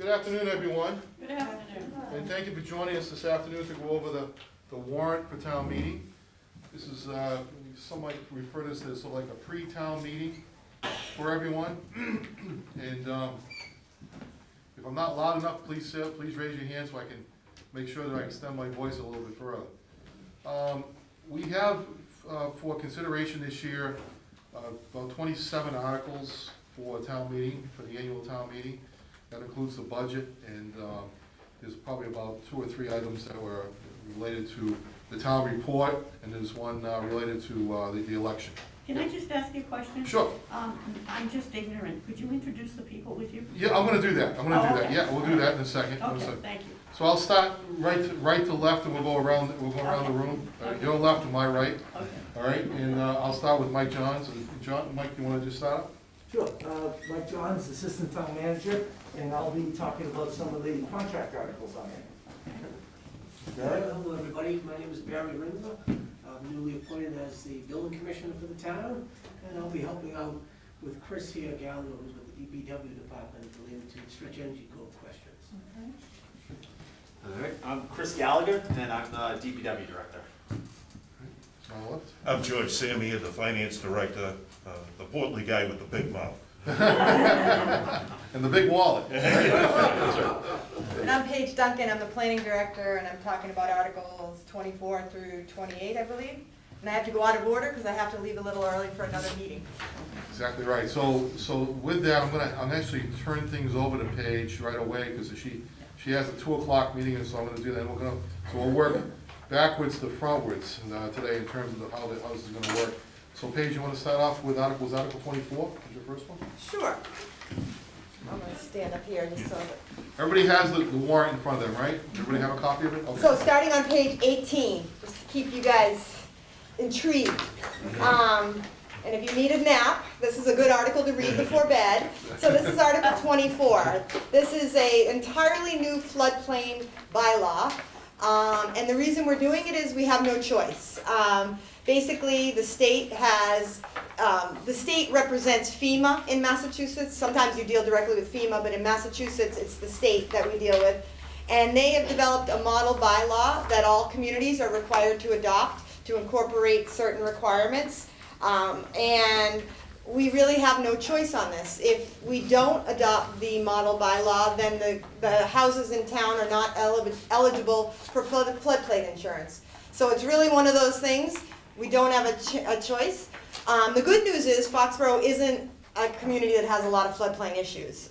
Good afternoon, everyone, Good afternoon. and thank you for joining us this afternoon to go over the warrant for town meeting. This is, some might refer to this as sort of like a pre-town meeting for everyone. And if I'm not loud enough, please raise your hand so I can make sure that I extend my voice a little bit further. We have, for consideration this year, about 27 articles for a town meeting, for the annual town meeting. That includes the budget, and there's probably about 2 or 3 items that were related to the town report, and there's one related to the election. Can I just ask you a question? Sure. I'm just ignorant. Could you introduce the people with you? Yeah, I'm gonna do that. Okay. Yeah, we'll do that in a second. Okay, thank you. So I'll start right to left, and we'll go around the room. Your left and my right. Okay. All right, and I'll start with Mike Johns. And John, Mike, you want to just start? Sure. Mike Johns, Assistant Town Manager, and I'll be talking about some of the contract articles on it. Hello, everybody. My name is Barry Rinva. I'm newly appointed as the building commissioner for the town, and I'll be helping out with Chris here, Gallagher, who's with the DPW department, related to stretch energy code questions. All right, I'm Chris Gallagher, and I'm the DPW director. My left. I'm George Samia, the finance director, the portly guy with the big mouth. And the big wallet. That's right. And I'm Paige Duncan, I'm the planning director, and I'm talking about Articles 24 through 28, I believe. And I have to go out of order because I have to leave a little early for another meeting. Exactly right. So with that, I'm actually turn things over to Paige right away because she has a 2 o'clock meeting, and so I'm gonna do that. And we'll work backwards to frontwards today in terms of how this is gonna work. So Paige, you want to start off with Article 24? Is your first one? Sure. I'm gonna stand up here just so that. Everybody has the warrant in front of them, right? Everybody have a copy of it? Okay. So starting on page 18, just to keep you guys intrigued. And if you need a nap, this is a good article to read before bed. So this is Article 24. This is an entirely new floodplain bylaw. And the reason we're doing it is we have no choice. Basically, the state represents FEMA in Massachusetts. Sometimes you deal directly with FEMA, but in Massachusetts, it's the state that we deal with. And they have developed a model bylaw that all communities are required to adopt to incorporate certain requirements. And we really have no choice on this. If we don't adopt the model bylaw, then the houses in town are not eligible for floodplain insurance. So it's really one of those things. We don't have a choice. The good news is Foxboro isn't a community that has a lot of floodplain issues.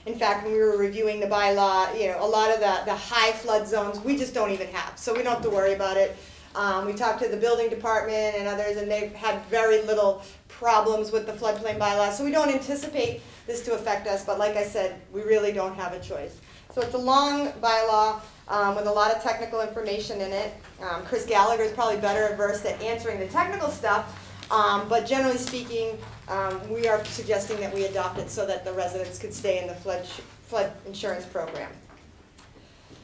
In fact, when we were reviewing the bylaw, a lot of the high flood zones, we just don't even have. So we don't have to worry about it. We talked to the building department and others, and they've had very little problems with the floodplain bylaw. So we don't anticipate this to affect us, but like I said, we really don't have a choice. So it's a long bylaw with a lot of technical information in it. Chris Gallagher is probably better versed at answering the technical stuff, but generally speaking, we are suggesting that we adopt it so that the residents could stay in the flood insurance program.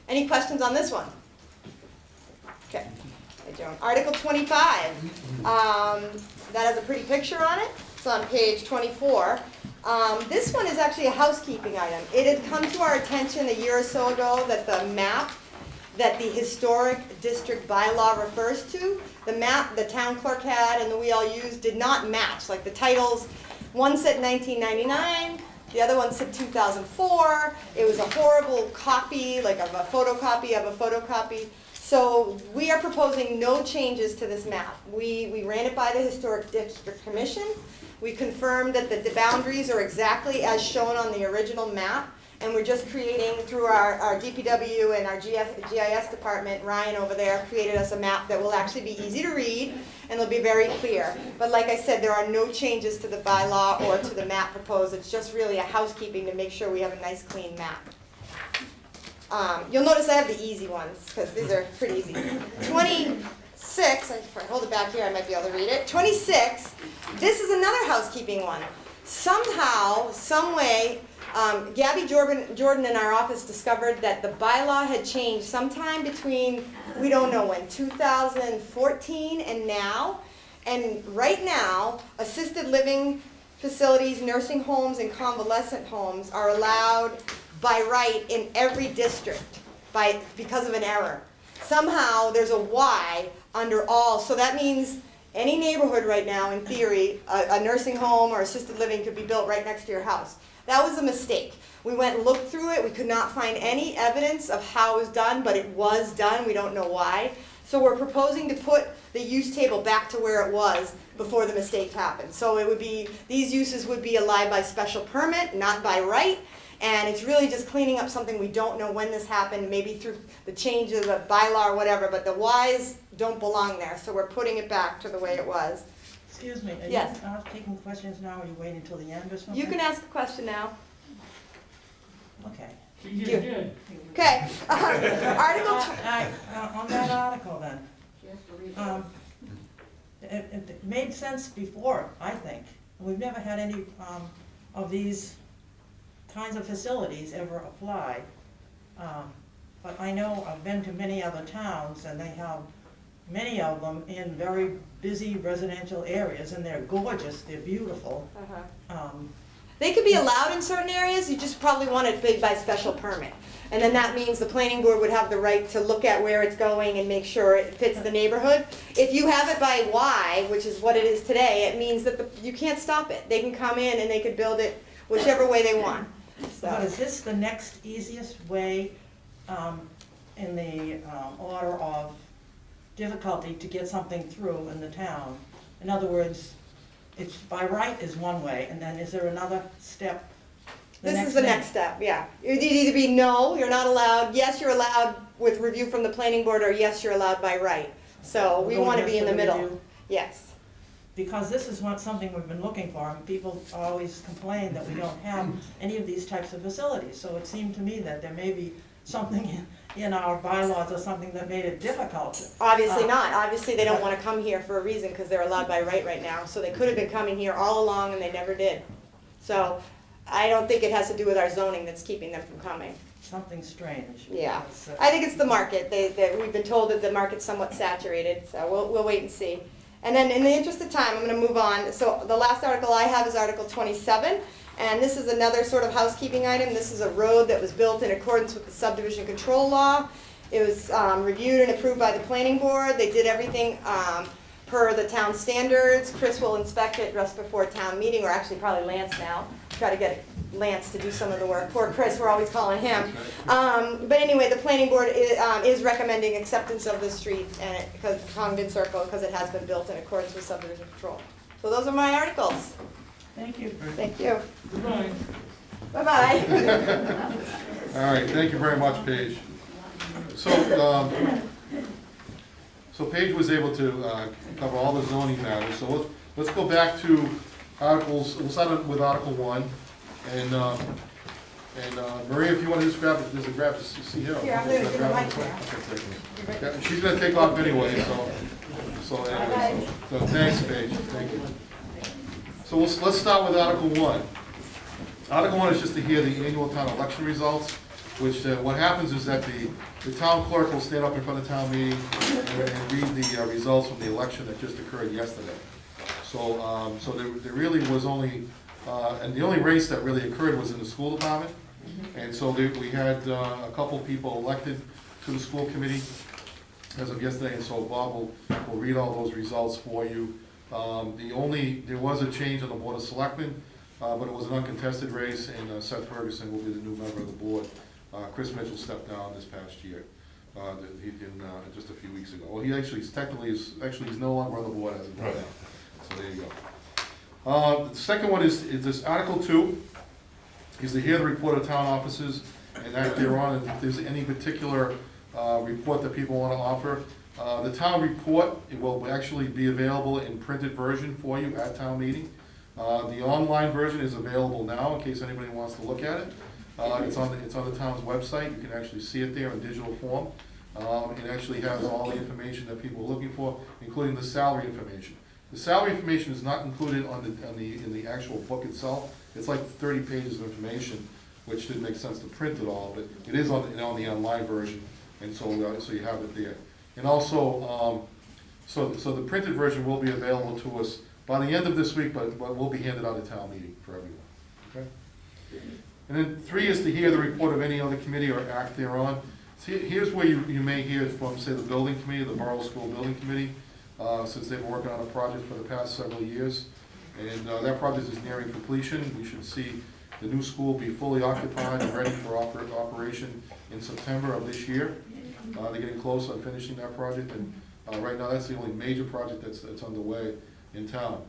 Any questions on this one? Okay. Article 25, that has a pretty picture on it. It's on page 24. This one is actually a housekeeping item. It had come to our attention a year or so ago that the map that the historic district bylaw refers to, the map the town clerk had and that we all used did not match. Like the titles, one said 1999, the other one said 2004. It was a horrible copy, like of a photocopy of a photocopy. So we are proposing no changes to this map. We ran it by the Historic District Commission. We confirmed that the boundaries are exactly as shown on the original map, and we're just creating, through our DPW and our GIS department, Ryan over there created us a map that will actually be easy to read and it'll be very clear. But like I said, there are no changes to the bylaw or to the map proposed. It's just really a housekeeping to make sure we have a nice clean map. You'll notice I have the easy ones, because these are pretty easy. 26, if I hold it back here, I might be able to read it. 26, this is another housekeeping one. Somehow, some way, Gabby Jordan in our office discovered that the bylaw had changed sometime between, we don't know when, 2014 and now. And right now, assisted living facilities, nursing homes, and convalescent homes are allowed by right in every district because of an error. Somehow, there's a Y under all, so that means any neighborhood right now, in theory, a nursing home or assisted living could be built right next to your house. That was a mistake. We went and looked through it, we could not find any evidence of how it was done, but it was done, we don't know why. So we're proposing to put the use table back to where it was before the mistake happened. So it would be, these uses would be allowed by special permit, not by right. And it's really just cleaning up something we don't know when this happened, maybe through the change of the bylaw or whatever, but the Ys don't belong there, so we're putting it back to the way it was. Excuse me, are Yes. you taking questions now, or are you waiting until the end or something? You can ask a question now. Okay. You just did. Okay, Article, On that article then, it made sense before, I think. We've never had any of these kinds of facilities ever apply. But I know I've been to many other towns, and they have many of them in very busy residential areas, and they're gorgeous, they're beautiful. they could be allowed in certain areas, you just probably want it big by special permit. And then that means the planning board would have the right to look at where it's going and make sure it fits the neighborhood. If you have it by Y, which is what it is today, it means that you can't stop it. They can come in and they could build it whichever way they want. But is this the next easiest way in the order of difficulty to get something through in the town? In other words, it's by right is one way, and then is there another step? This is the next step, yeah. It'd either be no, you're not allowed, yes, you're allowed with review from the planning board, or yes, you're allowed by right. So we Go want to yes be in for the middle. review? Yes. Because this is not something we've been looking for, and people always complain that we don't have any of these types of facilities. So it seemed to me that there may be something in our bylaws or something that made it difficult. Obviously not. Obviously, they don't want to come here for a reason because they're allowed by right now. So they could have been coming here all along and they never did. So I don't think it has to do with our zoning that's keeping them from coming. Something strange. Yeah. because, I think it's the market. We've been told that the market's somewhat saturated, so we'll wait and see. And then in the interest of time, I'm going to move on. So the last article I have is Article 27. And this is another sort of housekeeping item. This is a road that was built in accordance with the subdivision control law. It was reviewed and approved by the planning board. They did everything per the town standards. Chris will inspect it just before town meeting, or actually probably Lance now. Try to get Lance to do some of the work. Poor Chris, we're always calling him. But anyway, the planning board is recommending acceptance of the street and because Congdon Circle, because it has been built in accordance with subdivision control. So those are my articles. Thank you. Thank you. Goodbye. Bye-bye. All right, thank you very much, Paige. So, so Paige was able to cover all the zoning matters, so let's go back to articles, we'll start with Article 1. And Maria, if you want to just grab, there's a grab, see here. Here, I'm gonna get the mic now. Yeah, she's gonna take off anyway, so anyway, so thanks, Paige, thank you. So let's start with Article 1. Article 1 is just to hear the annual town election results, which what happens is that the town clerk will stand up in front of town meeting and read the results from the election that just occurred yesterday. So, so there really was only, and the only race that really occurred was in the school department. And so we had a couple people elected to the school committee as of yesterday, and so Bob will read all those results for you. There was a change on the Board of Selectmen, but it was an uncontested race, and Seth Ferguson will be the new member of the board. Chris Mitchell stepped down this past year. He did just a few weeks ago. Well, he actually he's no longer on the board as of now. So there you go. The second one is this Article 2, is to hear the report of town offices and act thereon, and if there's any particular report that people want to offer. The town report, it will actually be available in printed version for you at town meeting. The online version is available now in case anybody wants to look at it. It's on the town's website. You can actually see it there in digital form. It actually has all the information that people are looking for, including the salary information. The salary information is not included in the actual book itself. It's like 30 pages of information, which didn't make sense to print it all, but it is on the online version, and so you have it there. And also, so the printed version will be available to us by the end of this week, but will be handed out at town meeting for everyone. Okay. And then 3 is to hear the report of any other committee or act thereon. See, here's where you may hear from, say, the building committee, the Borough School Building Committee, since they've been working on a project for the past several years. And that project is nearing completion. We should see the new school be fully occupied and ready for operation in September of this year. They're getting close on finishing that project, and right now that's the only major project that's underway in town.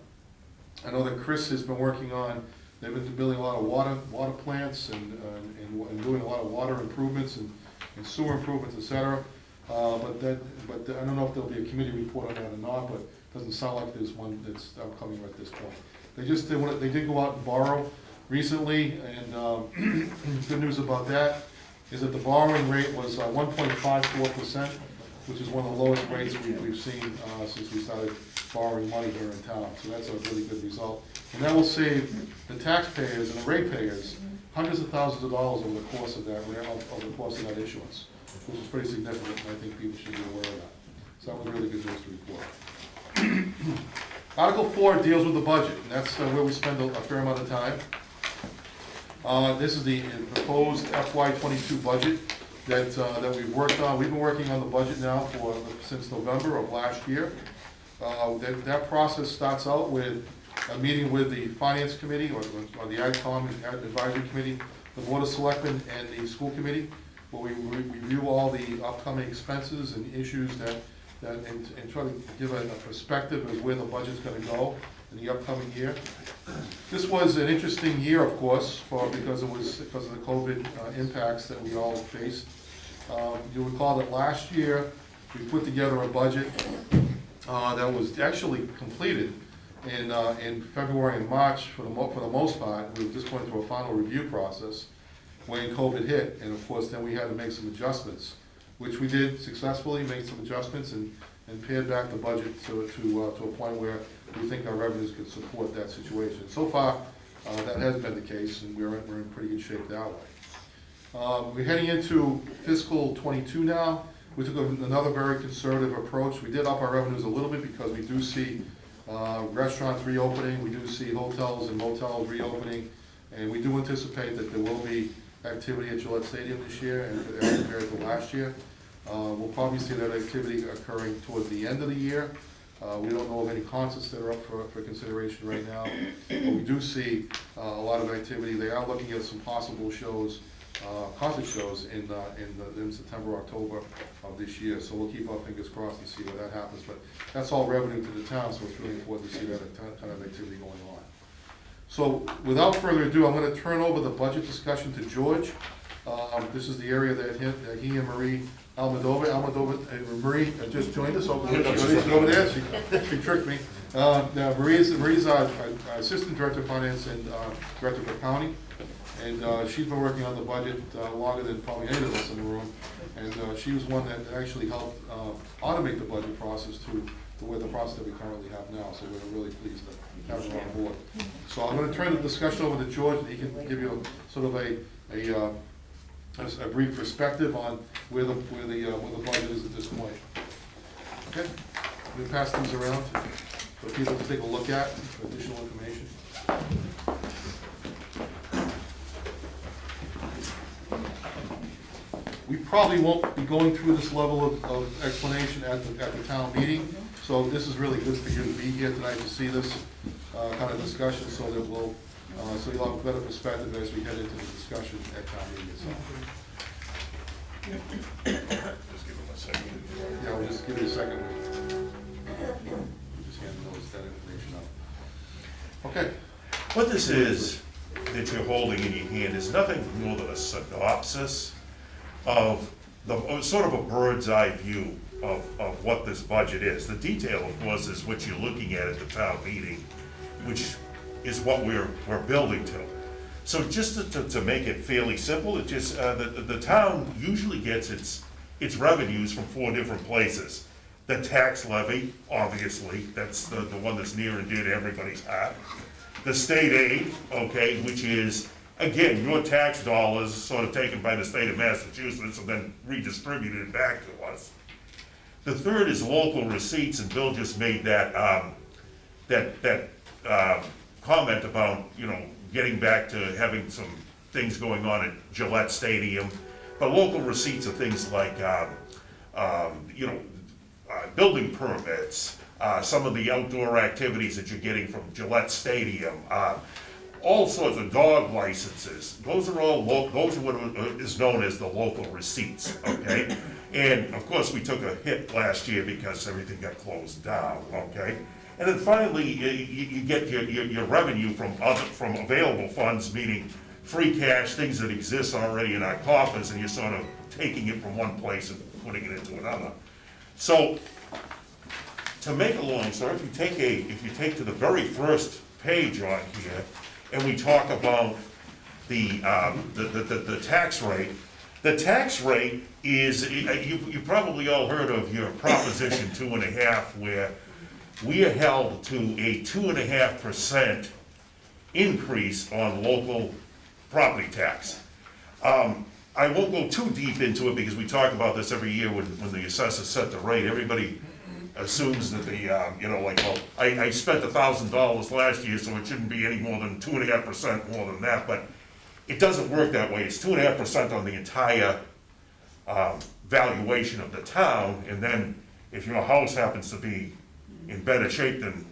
I know that Chris has been working on, they've been building a lot of water plants and doing a lot of water improvements and sewer improvements, et cetera. But I don't know if there'll be a committee report on that or not, but it doesn't sound like there's one that's upcoming at this point. They did go out and borrow recently, and good news about that is that the borrowing rate was 1.54%, which is one of the lowest rates we've seen since we started borrowing money here in town. So that's a really good result. And that will save the taxpayers and the ratepayers hundreds of thousands of dollars over the course of that issuance, which is pretty significant, and I think people should be aware of that. So that was really good news to report. Article 4 deals with the budget, and that's where we spend a fair amount of time. This is the proposed FY22 budget that we've worked on. We've been working on the budget now since November of last year. That process starts out with a meeting with the Finance Committee or the AdCom Advisory Committee, the Board of Selectmen, and the School Committee, where we review all the upcoming expenses and issues and try to give a perspective of where the budget's gonna go in the upcoming year. This was an interesting year, of course, because of the COVID impacts that we all faced. You'll recall that last year, we put together a budget that was actually completed in February and March for the most part. We were just going through a final review process when COVID hit, and of course then we had to make some adjustments, which we did successfully, make some adjustments and pared back the budget to a point where we think our revenues could support that situation. So far, that has been the case, and we're in pretty good shape that way. We're heading into fiscal 22 now. We took another very conservative approach. We did up our revenues a little bit because we do see restaurants reopening, we do see hotels and motels reopening, and we do anticipate that there will be activity at Gillette Stadium this year and as compared to last year. We'll probably see that activity occurring towards the end of the year. We don't know of any concerts that are up for consideration right now, but we do see a lot of activity. They are looking at some possible shows, concert shows in September, October of this year. So we'll keep our fingers crossed and see where that happens. But that's all revenue to the town, so it's really important to see that kind of activity going on. So without further ado, I'm going to turn over the budget discussion to George. This is the area that he and Marie Almodovar, Marie just joined us over there. She tricked me. Marie's our Assistant Director of Finance and Director of Accounting. And she's been working on the budget longer than probably any of us in the room. And she was one that actually helped automate the budget process to the process that we currently have now. So we're really pleased to have her on board. So I'm going to turn the discussion over to George, and he can give you sort of a brief perspective on where the budget is at this point. Okay, we pass these around for people to take a look at for additional information. We probably won't be going through this level of explanation at the town meeting, so this is really good for you to be here tonight to see this kind of discussion, so that so you'll have a better perspective as we head into the discussion at town meeting itself. Just give him a second. Yeah, we'll just give you a second. We'll just hand that information out. Okay. What this is that you're holding in your hand is nothing more than a synopsis of sort of a bird's eye view of what this budget is. The detail, of course, is what you're looking at the town meeting, which is what we're building to. So just to make it fairly simple, it just the town usually gets its revenues from 4 different places. The tax levy, obviously, that's the one that's near and dear to everybody's heart. The state aid, okay, which is, again, your tax dollars sort of taken by the state of Massachusetts and then redistributed back to us. The third is local receipts, and Bill just made that comment about, getting back to having some things going on at Gillette Stadium, but local receipts are things like, you know, building permits, some of the outdoor activities that you're getting from Gillette Stadium, all sorts of dog licenses. Those are all those are what is known as the local receipts, okay? And of course, we took a hit last year because everything got closed down, okay? And then finally, you get your revenue from available funds, meaning free cash, things that exist already in our coffers, and you're sort of taking it from one place and putting it into another. So, to make a long story, if you take to the very first page on here, and we talk about the tax rate. The tax rate is, you probably all heard of your Proposition 2.5, where we are held to a 2.5% increase on local property tax. I won't go too deep into it because we talk about this every year when the assessors set the rate. Everybody assumes that you know, like, well, I spent $1,000 last year, so it shouldn't be any more than 2.5% more than that, but it doesn't work that way. It's 2.5% on the entire valuation of the town, and then if your house happens to be in better shape than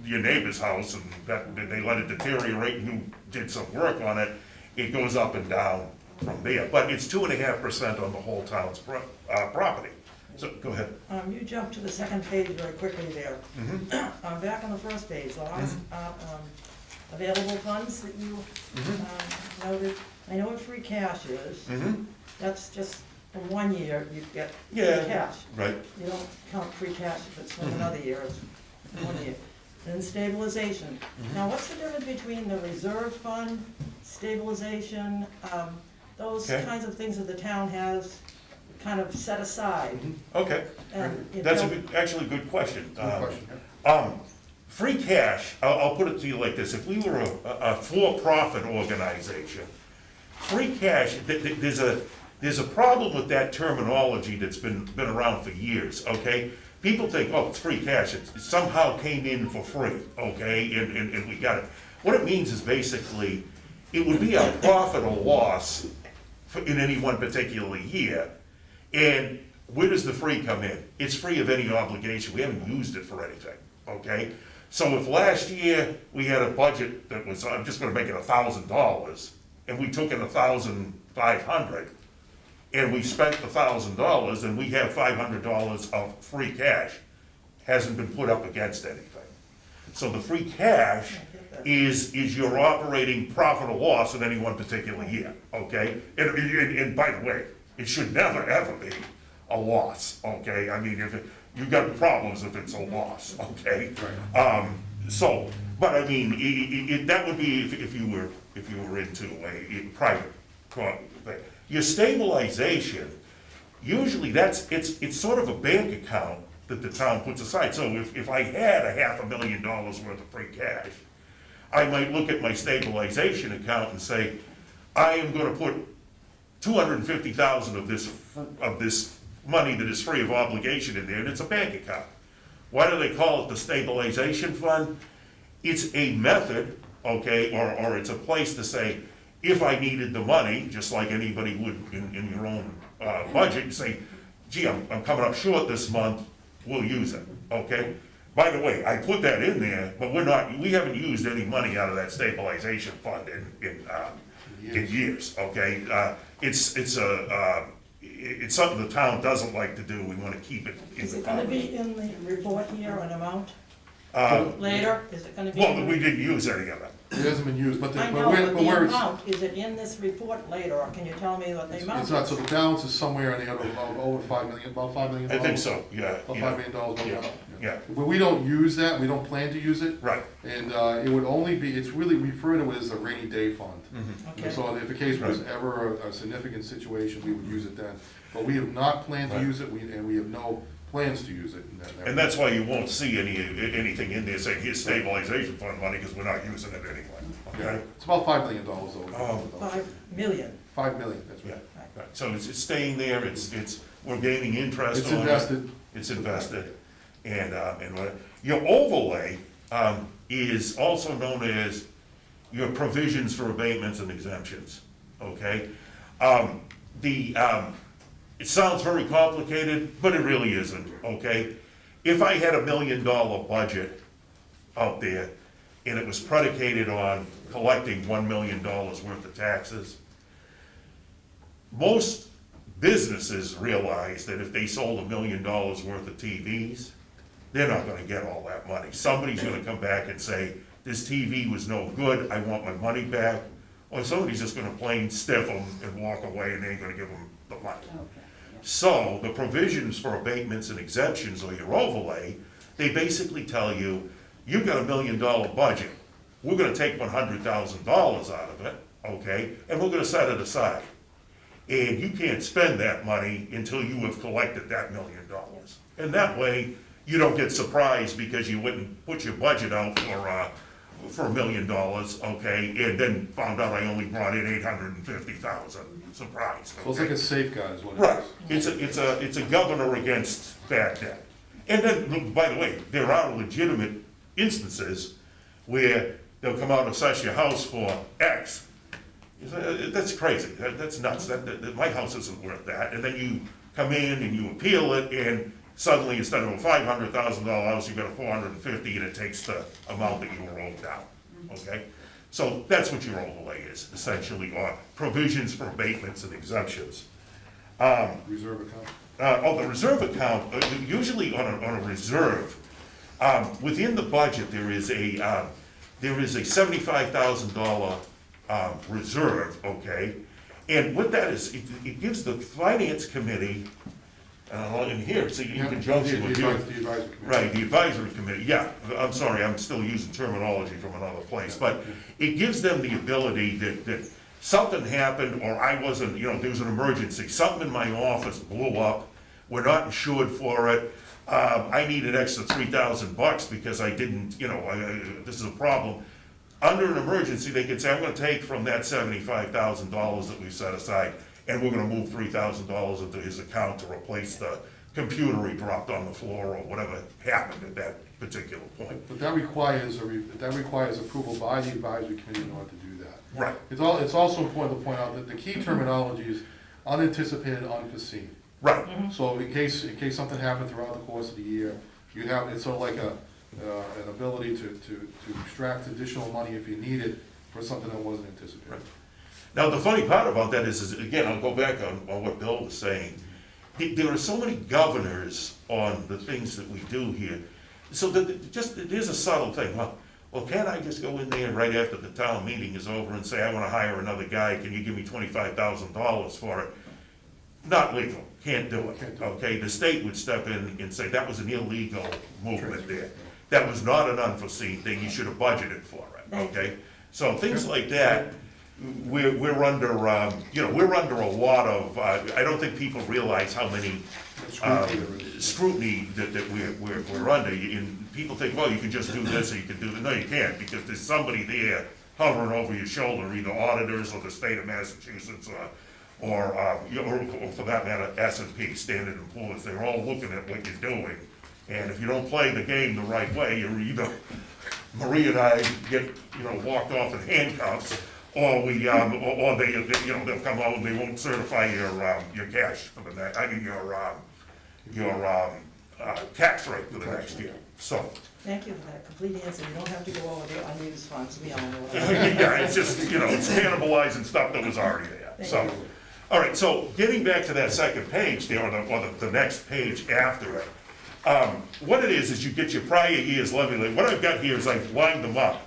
your neighbor's house, and that they let it deteriorate and you did some work on it, it goes up and down from there. But it's 2.5% on the whole town's property. So, go ahead. You jumped to the second page very quickly there. Back on the first page, the last, available funds that you, noted. I know what free cash is. That's just for 1 year, you get free cash. Right. You don't count free cash if it's from another year, it's 1 year. Then stabilization. Now, what's the difference between the reserve fund, stabilization, those kinds of things that the town has kind of set aside? Okay, And, you that's know, actually a good question. Good question. Free cash, I'll put it to you like this, if we were a for-profit organization, free cash, there's a problem with that terminology that's been around for years, okay? People think, oh, it's free cash, it somehow came in for free, okay, and we got it. What it means is basically, it would be a profit or loss in any one particular year. And where does the free come in? It's free of any obligation, we haven't used it for anything, okay? So if last year we had a budget that was, I'm just gonna make it $1,000, and we took in $1,500, and we spent $1,000, and we have $500 of free cash, hasn't been put up against anything. So the free cash is your operating profit or loss in any one particular year, okay? And by the way, it should never, ever be a loss, okay? I mean, you've got problems if it's a loss, okay? So, but I mean, that would be if you were into a private thing. Your stabilization, usually it's sort of a bank account that the town puts aside. So if I had $500,000 worth of free cash, I might look at my stabilization account and say, I am gonna put $250,000 of this money that is free of obligation in there, and it's a bank account. Why do they call it the stabilization fund? It's a method, okay, or it's a place to say, if I needed the money, just like anybody would in your own budget, you say, gee, I'm coming up short this month, we'll use it, okay? By the way, I put that in there, but we haven't used any money out of that stabilization fund in years, okay? It's something the town doesn't like to do, we wanna keep it in Is the it gonna town. be in the report here, an amount later? Is it gonna be? Well, we didn't use any of it. It hasn't been used, but I know, but the where it's, amount, is it in this report later, or can you tell me what the amount it's is? not, so the balance is somewhere in the order of over $5 million, about $5 million. I think so, yeah. About yeah. $5 million. Yeah, yeah. But we don't use that, we don't plan to use it. Right. And it would only be, it's really referred to as a rainy day fund. Okay. So if the case was ever a significant situation, we would use it then. But we have not planned to Right. use it, and we have no plans to use it. And that's why you won't see anything in there saying, here's stabilization fund money, because we're not using it anyway, okay? It's about $5 million though. 5 million. 5 million, that's Yeah, right. right. So it's staying there, we're gaining interest It's on it. invested. It's invested. And your overlay, is also known as your provisions for abatements and exemptions. okay? It sounds very complicated, but it really isn't, okay? If I had $1 million budget out there, and it was predicated on collecting $1 million worth of taxes, most businesses realize that if they sold $1 million worth of TVs, they're not gonna get all that money. Somebody's gonna come back and say, this TV was no good, I want my money back. Or somebody's just gonna plain stiff them and walk away and they ain't gonna give them the money. So the provisions for abatements and exemptions or your overlay, they basically tell you, you've got $1 million budget. We're gonna take $100,000 out of it, okay, and we're gonna set it aside. And you can't spend that money until you have collected that $1 million. And that way, you don't get surprised because you wouldn't put your budget out for $1 million, okay, and then found out I only brought in $850,000. Surprise. So it's like a safeguard is what it Right, is. it's a governor against bad debt. And then, by the way, there are legitimate instances where they'll come out and assess your house for X. That's crazy, that's nuts, my house isn't worth that, and then you come in and you appeal it, and suddenly, instead of a $500,000 house, you've got a $450,000, and it takes the amount that you were owed down, okay? So that's what your overlay is, essentially, or provisions for abatements and exemptions. Reserve account. The reserve account, usually on a reserve, within the budget, there is a $75,000 reserve, okay? And what that is, it gives the finance committee, in here, so in conjunction with you. The advisory committee. Right, the advisory committee, yeah, I'm sorry, I'm still using terminology from another place, but it gives them the ability that something happened, or I wasn't, there was an emergency, something in my office blew up, we're not insured for it, I need an extra $3,000 because I didn't, this is a problem. Under an emergency, they can say, I'm gonna take from that $75,000 that we set aside, and we're gonna move $3,000 into his account to replace the computer he dropped on the floor or whatever happened at that particular point. But that requires approval by the advisory committee in order to do that. Right. It's also important to point out that the key terminology is unanticipated, unforeseen. Right, So in case something happened throughout the course of the year, you have, it's sort of like an ability to extract additional money if you need it for something that wasn't anticipated. Right. Now, the funny part about that is again, I'll go back on what Bill was saying. There are so many governors on the things that we do here. So there's a subtle thing. Well, can't I just go in there right after the town meeting is over and say, I wanna hire another guy, can you give me $25,000 for it? Not legal, can't do it, okay? The state would step in and say, that was an illegal movement there. That was not an unforeseen thing, you should have budgeted for it, okay? So things like that, we're under, we're under a lot of, I don't think people realize how many scrutiny that we're under. And people think, well, you can just do this or you can do that. No, you can't, because there's somebody there hovering over your shoulder, either auditors or the state of Massachusetts or for that matter, S&P, Standard & Poor's. They're all looking at what you're doing. And if you don't play the game the right way, you're either, Marie and I get, walked off in handcuffs, or we, or they, they'll come out and they won't certify your cash for the next, your tax rate for the next year, so. Thank you for that complete answer. You don't have to go over the unused funds, we all know what. Yeah, it's just, it's cannibalizing stuff that was already there, so. All right, so getting back to that second page there, or the next page after it, what it is you get your prior year's levy. What I've got here is I've lined them up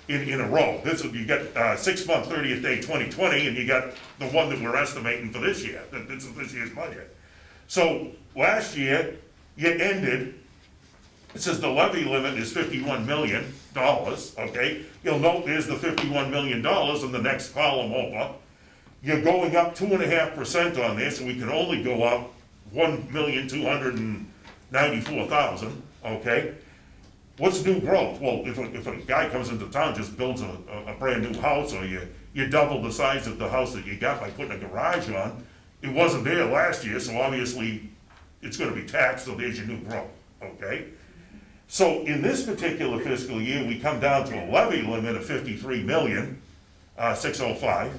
in a row. You got 6 month 30th day 2020, and you got the one that we're estimating for this year. This is this year's budget. So last year, you ended, it says the levy limit is $51 million, okay? You'll note there's the $51 million in the next column over. You're going up 2.5% on this, so we can only go up 1,294,000, okay? What's new growth? Well, if a guy comes into town, just builds a brand new house, or you double the size of the house that you got by putting a garage on, it wasn't there last year, so obviously it's gonna be taxed, so there's your new growth, okay? So in this particular fiscal year, we come down to a levy limit of $53,605,000.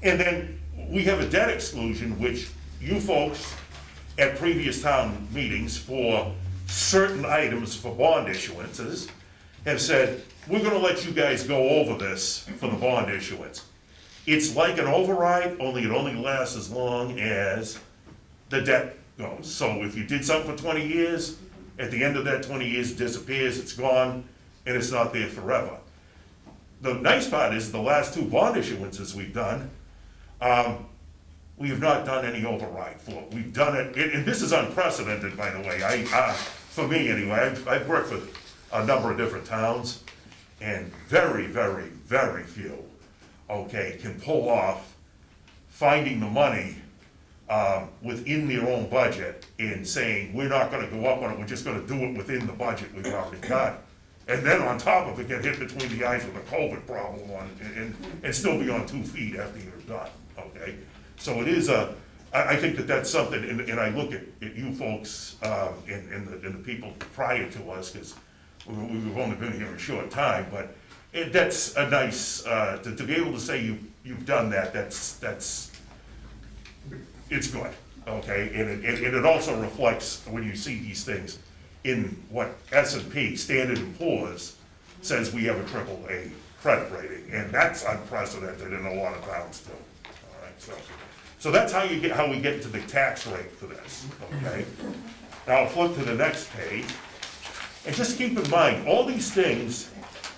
And then we have a debt exclusion, which you folks at previous town meetings for certain items for bond issuances have said, we're gonna let you guys go over this for the bond issuance. It's like an override, only it only lasts as long as the debt goes. So if you did something for 20 years, at the end of that 20 years, it disappears, it's gone, and it's not there forever. The nice part is the last 2 bond issuances we've done, we have not done any override for. We've done it, and this is unprecedented, by the way. For me anyway, I've worked for a number of different towns, and very, very, very few, okay, can pull off finding the money within their own budget and saying, we're not gonna go up on it, we're just gonna do it within the budget we've already got. And then on top of it, get hit between the eyes with a COVID problem and still be on 2 feet after you're done, okay? So it is I think that's something, and I look at you folks, and the people prior to us, because we've only been here a short time, but that's a nice, to be able to say you've done that, that's, it's good, okay? And it also reflects, when you see these things, in what S&P, Standard & Poor's, says we have a AAA credit rating, and that's unprecedented in a lot of towns too, all right? So that's how we get to the tax rate for this, okay? Now I'll flip to the next page, and just keep in mind, all these things,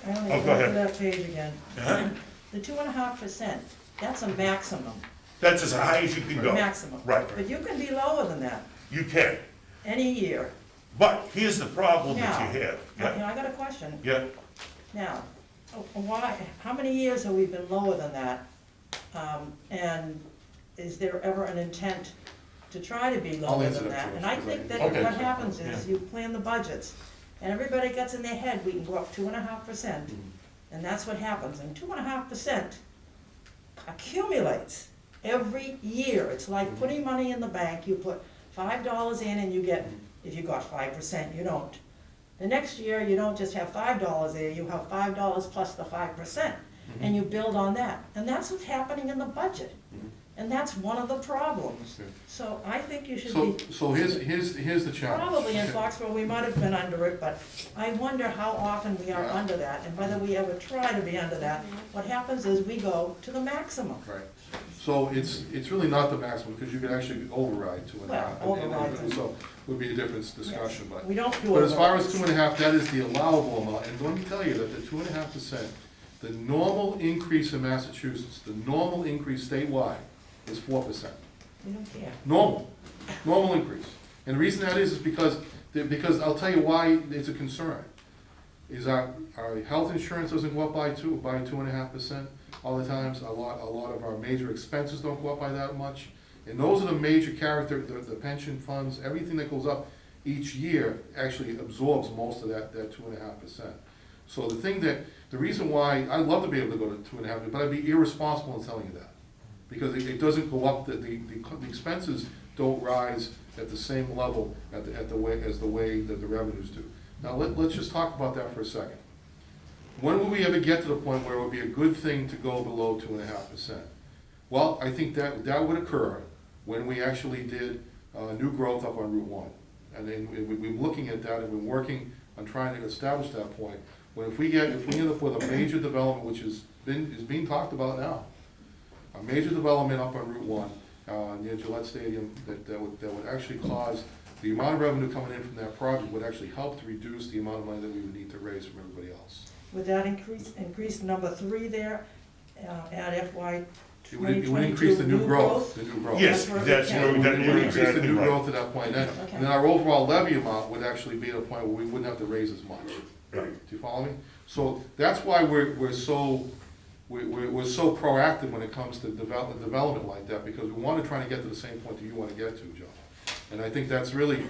I only Oh, go go to ahead. that page again. Uh-huh. The 2.5%, that's a maximum, that's as high as you can go. maximum. Right, But you can be lower than that, you can, any year. but here's the problem that Now, you have. Yeah, I got a question. yeah, Now, how many years have we been lower than that? And is there ever an intent to try to be I'll lower answer than that that? first, And I because think that Okay. what happens is you plan the budgets, and everybody gets in their head, we can go up 2.5%, and that's what happens. And 2.5% accumulates every year. It's like putting money in the bank, you put $5 in and you get, if you got 5%, you don't. The next year, you don't just have $5 there, you have $5 plus the 5%, and you build on that. And that's what's happening in the budget. And that's one of the problems. Okay. So I think you should So, be, so here's the challenge. probably in Okay. Foxborough, we might have been under it, but I wonder how often we are Yeah. under that, and whether we ever try to be under that. What happens is we go to the maximum. Right, so it's really not the maximum, because you could actually override 2.5. Well, override. So, would be a different discussion, but. We don't do it. But as far as 2.5, that is the allowable amount, and let me tell you that the 2.5%, the normal increase in Massachusetts, the normal increase statewide is 4%. We don't care. Normal increase. And the reason that is because I'll tell you why it's a concern. Is our health insurance doesn't go up by 2.5% all the times. A lot of our major expenses don't go up by that much. And those are the major the pension funds, everything that goes up each year actually absorbs most of that 2.5%. So the reason why, I'd love to be able to go to 2.5, but I'd be irresponsible in telling you that. Because it doesn't go up, the expenses don't rise at the same level as the way that the revenues do. Now, let's just talk about that for a second. When will we ever get to the point where it would be a good thing to go below 2.5%? Well, I think that would occur when we actually did new growth up on Route 1. And then we've been looking at that and been working on trying to establish that point. If we end up with a major development, which is being talked about now, a major development up on Route 1, near Gillette Stadium, that would actually cause, the amount of revenue coming in from that project would actually help to reduce the amount of money that we would need to raise from everybody else. Would that increase number 3 there, at FY It would increase the new growth, yes, that's where we got It would increase the exactly new right. growth at that point, and Okay. then our overall levy amount would actually be at a point where we wouldn't have to raise as much. Right. Do you follow me? So that's why we're so proactive when it comes to development like that, because we want to try to get to the same point that you want to get to, Joe. And I think that's really,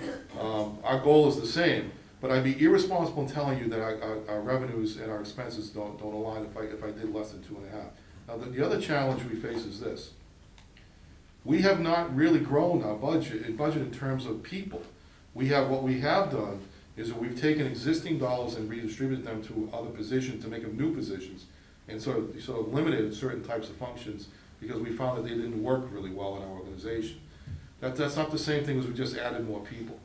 our goal is the same, but I'd be irresponsible in telling you that our revenues and our expenses don't align if I did less than 2.5. Now, the other challenge we face is this. We have not really grown our budget in terms of people. What we have done is that we've taken existing dollars and redistributed them to other positions, to make them new positions, and sort of limited certain types of functions because we found that they didn't work really well in our organization. That's not the same thing as we just added more people.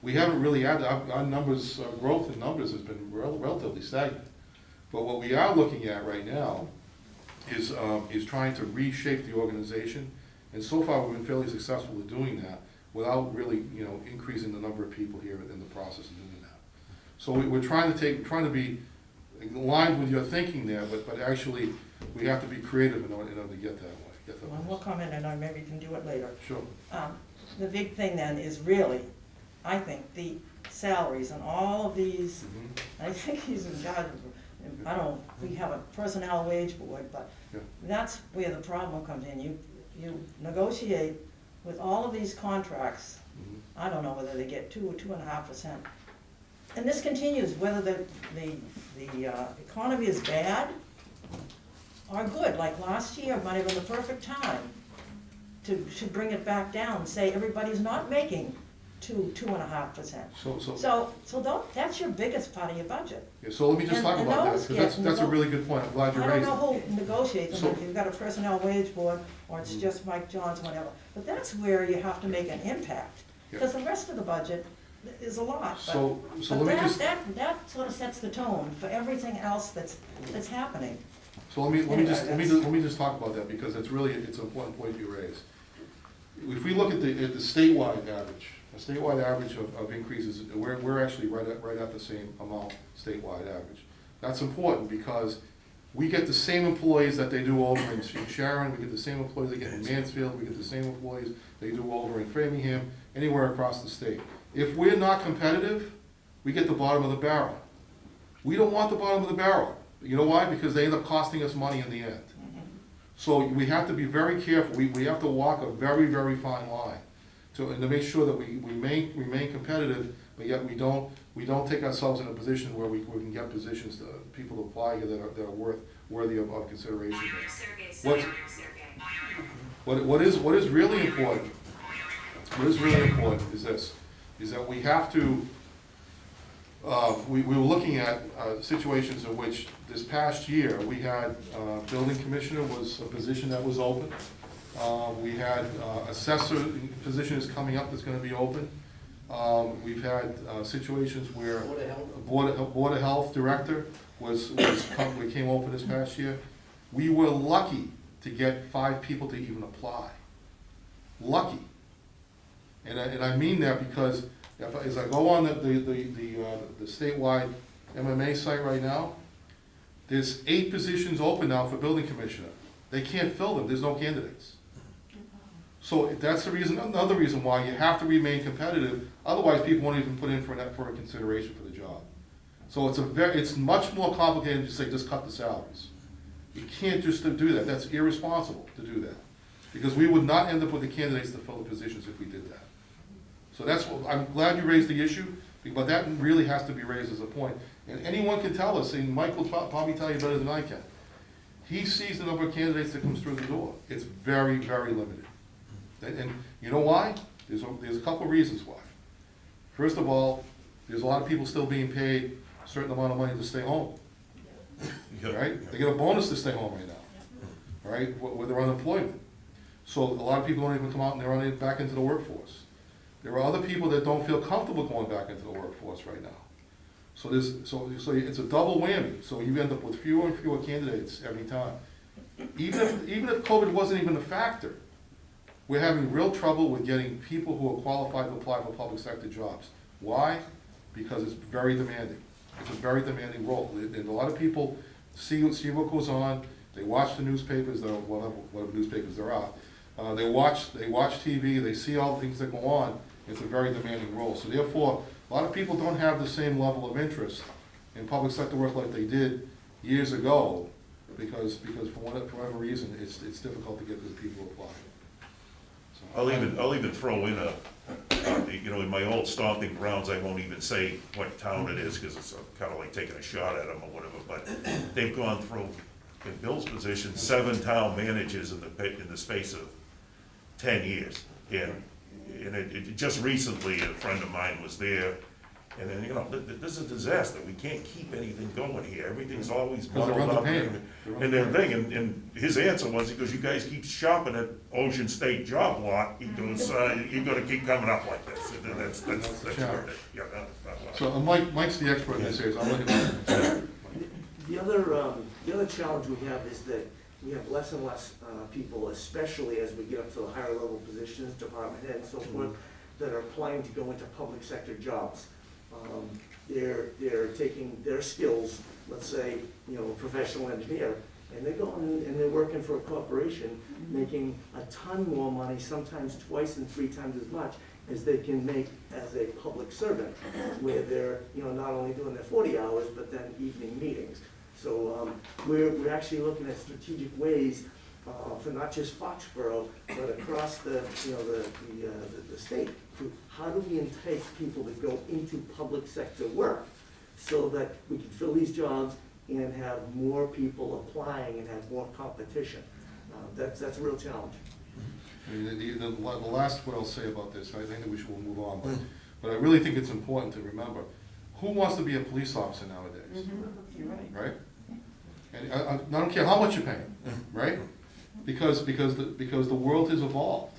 We haven't really added, our numbers, growth in numbers has been relatively stagnant. But what we are looking at right now is trying to reshape the organization. And so far, we've been fairly successful at doing that without really, increasing the number of people here in the process of doing that. So we're trying to be aligned with your thinking there, but actually, we have to be creative in order to get that way. One more comment, and I maybe can do it later. Sure. The big thing then is really, I think, the salaries and all of these, I think he's in charge of, we have a personnel wage board, but Yeah. that's where the problem comes in. You negotiate with all of these contracts, I don't know whether they get 2 or 2.5%. And this continues, whether the economy is bad or good, like last year might have been the perfect time to bring it back down, say everybody's not making 2.5%. So that's your biggest part of your budget. Yeah, so let me just talk And about that, those because get that's a really good point, I'm glad you I don't raised it. know who negotiates them, So- if you've got a personnel wage board, or it's just Mike Johns, whatever. But that's where you have to make an impact, because the rest of the budget is a lot. So But let me just, that sort of sets the tone for everything else that's happening. so let me Anyway, just talk about that, because it's an important point you raised. If we look at the statewide average, a statewide average of increases, we're actually right at the same amount statewide average. That's important because we get the same employees that they do over in Sharon, we get the same employees they get in Mansfield, we get the same employees they do over in Framingham, anywhere across the state. If we're not competitive, we get the bottom of the barrel. We don't want the bottom of the barrel. You know why? Because they end up costing us money in the end. So we have to be very careful. We have to walk a very, very fine line to make sure that we remain competitive, but yet we don't take ourselves in a position where we can get positions, people to apply here that are worthy of consideration. What is really important is this, is that we have to, we were looking at situations in which this past year, we had building commissioner was a position that was open. We had assessor position is coming up that's gonna be open. We've had situations where Board of Health director came open this past year. We were lucky to get 5 people to even apply. Lucky. And I mean that because as I go on the statewide MMA site right now, there's 8 positions open now for building commissioner. They can't fill them, there's no candidates. So that's the reason, another reason why you have to remain competitive, otherwise people won't even put in for a consideration for the job. So it's much more complicated to say just cut the salaries. You can't just do that, that's irresponsible to do that. Because we would not end up with the candidates to fill the positions if we did that. So I'm glad you raised the issue, but that really has to be raised as a point. And anyone can tell us, and Mike will probably tell you better than I can. He sees the number of candidates that comes through the door. It's very, very limited. And you know why? There's a couple of reasons why. First of all, there's a lot of people still being paid a certain amount of money to stay home. Right? They get a bonus to stay home right now. All right? With their unemployment. So a lot of people don't even come out and they're not back into the workforce. There are other people that don't feel comfortable going back into the workforce right now. So it's a double whammy. So you end up with fewer and fewer candidates every time. Even if COVID wasn't even a factor, we're having real trouble with getting people who are qualified to apply for public sector jobs. Why? Because it's very demanding. It's a very demanding role. And a lot of people see what goes on. They watch the newspapers, whatever newspapers there are. They watch TV. They see all the things that go on. It's a very demanding role. So therefore, a lot of people don't have the same level of interest in public sector work like they did years ago, because for whatever reason, it's difficult to get the people to apply. So, I'll even throw in in my old stomping grounds, I won't even say what town it is, because it's kind of like taking a shot at them or whatever, but they've gone through, in Bill's position, 7 town managers in the space of 10 years. And it just recently, a friend of mine was there, And then, you know, this is a disaster, we can't keep anything going here, everything's always Because they're bottled up. underpaying. And their thing, and his answer was, he goes, you guys keep shopping at Ocean State Job Lot, he goes, you're gonna keep coming up like this, and that's the where challenge. yeah, that's not So Mike's the expert in this area, so I'll let him. The other challenge we have is that we have less and less people, especially as we get up to the higher level positions, department head and so forth, that are applying to go into public sector jobs. They're taking their skills, let's say, you know, a professional engineer, and they're going and they're working for a corporation, making a ton more money, sometimes twice and 3 times as much as they can make as a public servant, where they're, you know, not only doing their 40 hours, but then evening meetings. So we're actually looking at strategic ways for not just Foxborough, but across the, you know, the state. To how do we entice people to go into public sector work so that we can fill these jobs and have more people applying and have more competition? That's a real challenge. I mean, the last what I'll say about this, I think that we should move on, but I really think it's important to remember, who wants to be a police officer nowadays, You're right. right? And I don't care how much you're paying, right? Because the world has evolved,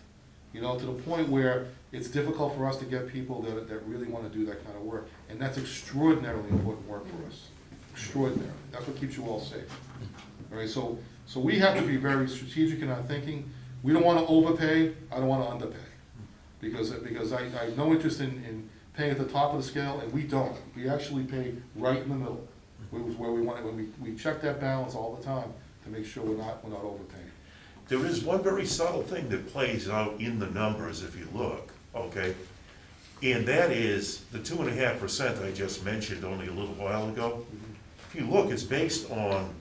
you know, to the point where it's difficult for us to get people that really want to do that kind of work, and that's extraordinarily important work for us, extraordinary. That's what keeps you all safe. All right, so we have to be very strategic in our thinking. We don't want to overpay, I don't want to underpay. Because I have no interest in paying at the top of the scale, and we don't. We actually pay right in the middle, where we want it, when we check that balance all the time to make sure we're not overpaying. There is one very subtle thing that plays out in the numbers if you look, okay? And that is the 2.5% I just mentioned only a little while ago. If you look, it's based on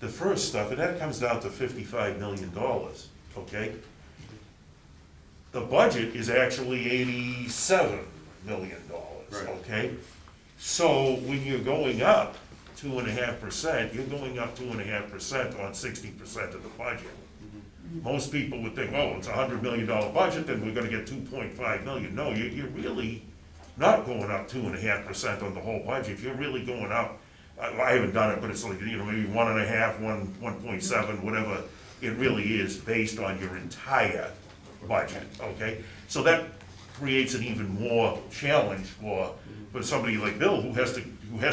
the first stuff, and that comes down to $55 million, okay? The budget is actually $87 million, Right. okay? So when you're going up 2.5%, you're going up 2.5% on 60% of the budget. Most people would think, oh, it's a $100 million budget, then we're gonna get 2.5 million. No, you're really not going up 2.5% on the whole budget. You're really going up, I haven't done it, but it's like, you know, maybe 1.5, 1.7, whatever it really is based on your entire budget, okay? So that creates an even more challenge for somebody like Bill, who has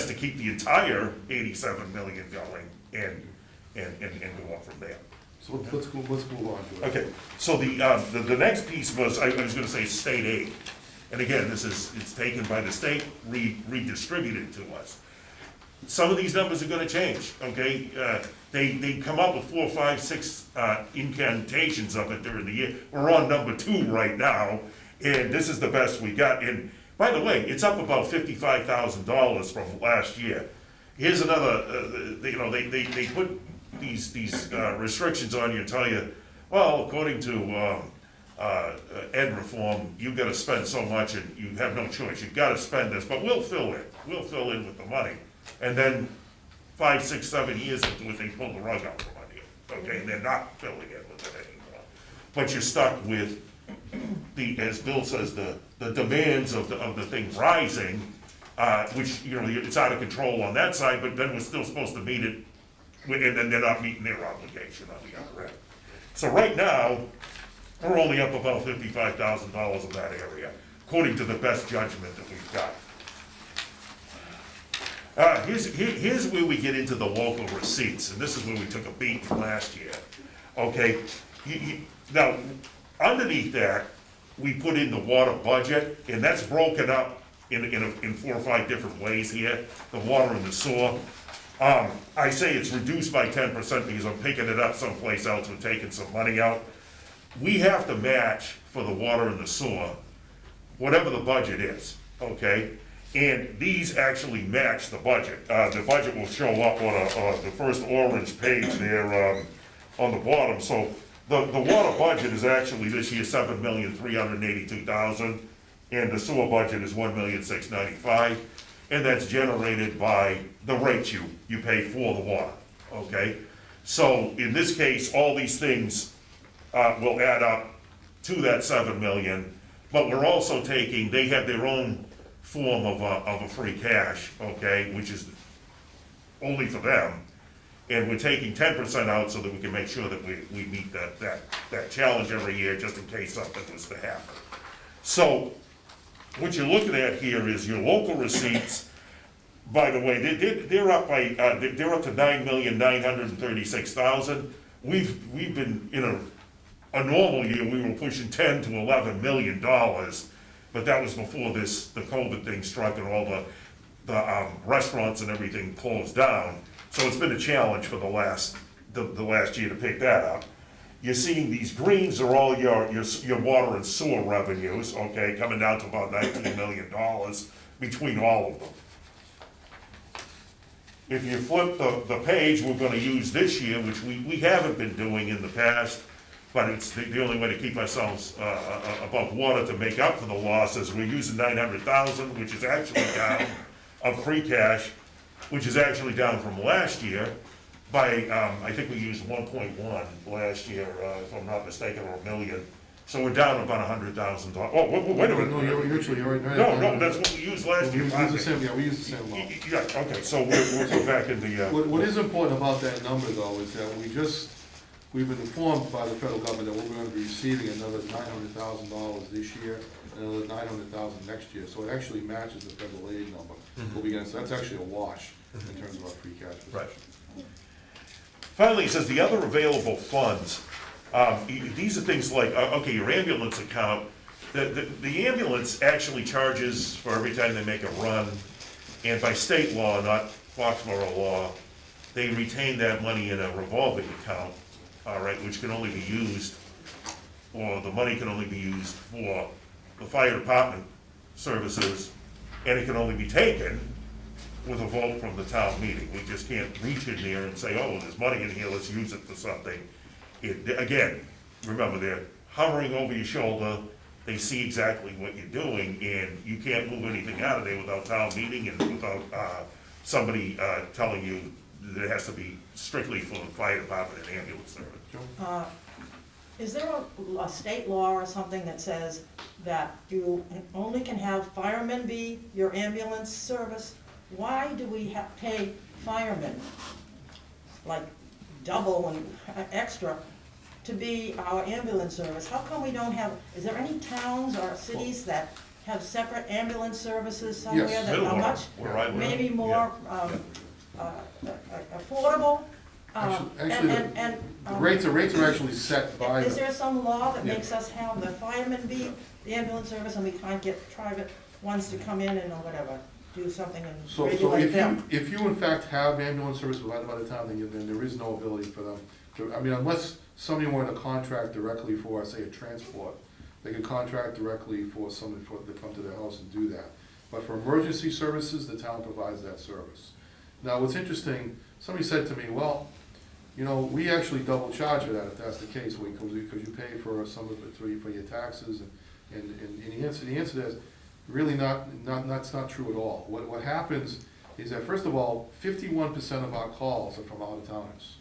to keep the entire 87 million going and go up from there. So let's move on to it. Okay, so the next piece was, I was gonna say state aid. And again, it's taken by the state, redistributed to us. Some of these numbers are gonna change, okay? They come up with 4, 5, 6 incantations of it during the year. We're on number 2 right now, and this is the best we got. And by the way, it's up about $55,000 from last year. Here's another, you know, they put these restrictions on you and tell you, well, according to ed reform, you've got to spend so much and you have no choice. You've got to spend this, but we'll fill in with the money. And then 5, 6, 7 years into it, they pull the rug out from under you, okay? And they're not filling in with it anymore. But you're stuck with as Bill says, the demands of the thing rising, which, you know, it's out of control on that side, but then we're still supposed to meet it, and then they're not meeting their obligation on the other end. So right now, we're only up about $55,000 in that area, according to the best judgment that we've got. Here's where we get into the local receipts, and this is where we took a beat from last year. Okay, now, underneath that, we put in the water budget, and that's broken up in 4 or 5 different ways here, the water and the sewer. I say it's reduced by 10% because I'm picking it up someplace else and taking some money out. We have to match for the water and the sewer, whatever the budget is, okay? And these actually match the budget. The budget will show up on the first orange page there on the bottom. So the water budget is actually this year $7,382,000, and the sewer budget is $1,695,000, and that's generated by the rates you pay for the water, okay? So in this case, all these things will add up to that 7 million, but we're also taking, they have their own form of a free cash, okay, which is only for them. And we're taking 10% out so that we can make sure that we meet that challenge every year, just in case something was to happen. So, what you're looking at here is your local receipts. By the way, they're up they're up to $9,936,000. We've been, in a normal year, we were pushing 10 to 11 million dollars, but that was before the COVID thing struck and all the restaurants and everything closed down. So it's been a challenge for the last year to pick that up. You're seeing these greens are all your water and sewer revenues, okay, coming down to about $19 million between all of them. If you flip the page we're gonna use this year, which we haven't been doing in the past, but it's the only way to keep ourselves above water to make up for the losses, we're using 900,000, which is actually down, of free cash, which is actually down from last year by, I think we used 1.1 last year, if I'm not mistaken, or $1 million. So we're down about $100,000. Oh, wait a minute. No, you're right. No, that's what we used last year. We use the same, yeah, we use the same amount. Yeah, okay, so we'll go back in the, What is important about that number, though, is that we've been informed by the federal government that we're gonna be receiving another $900,000 this year, and another $900,000 next year, so it actually matches the federal aid number. We'll be getting, so that's actually a wash in terms of our free cash position. Right. Finally, it says the other available funds. These are things like, okay, your ambulance account. The ambulance actually charges for every time they make a run, and by state law, not Foxborough law, they retain that money in a revolving account, all right, which can only be used, or the money can only be used for the fire department services, and it can only be taken with a vote from the town meeting. We just can't reach in there and say, oh, there's money in here, let's use it for something. Again, remember, they're hovering over your shoulder, they see exactly what you're doing, and you can't move anything out of there without town meeting and without somebody telling you that it has to be strictly for the fire department and ambulance service. Is there a state law or something that says that you only can have firemen be your ambulance service? Why do we pay firemen like double and extra to be our ambulance service? How come we don't have, is there any towns or cities that have separate ambulance services somewhere Yes. that are much, Where I live. maybe more affordable? Actually, the rates are actually set by Is the, there some law that Yeah. makes us have the firemen be the ambulance service and we can't get private ones to come in and or whatever, do something and so regulate them? if you in fact have ambulance service provided by the town, then there is no ability for them to, I mean, unless somebody wanted to contract directly for, say, a transport, they could contract directly for somebody to come to their house and do that. But for emergency services, the town provides that service. Now, what's interesting, somebody said to me, well, you know, we actually double charge for that if that's the case, because you pay for some of it for your taxes, and the answer to that is really that's not true at all. What happens is that, first of all, 51% of our calls are from out-of-towners.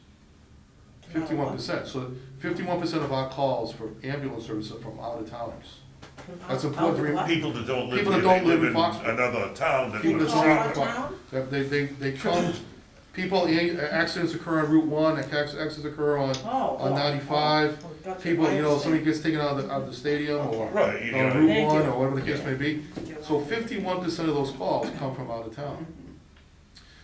51%, so 51% of our calls for ambulance service are from out-of-towners. That's important to remember. People that don't live People here, that don't they live live in in Foxborough. another town that People lives that Out don't of live in town? they come, accidents occur on Route 1, accidents occur on Oh, 95. oh, gotcha. People, I you know, somebody understand. gets taken out of the stadium, or Right, you on know. Route Thank 1, you. or whatever the case may be. So 51% of those calls come from out of town.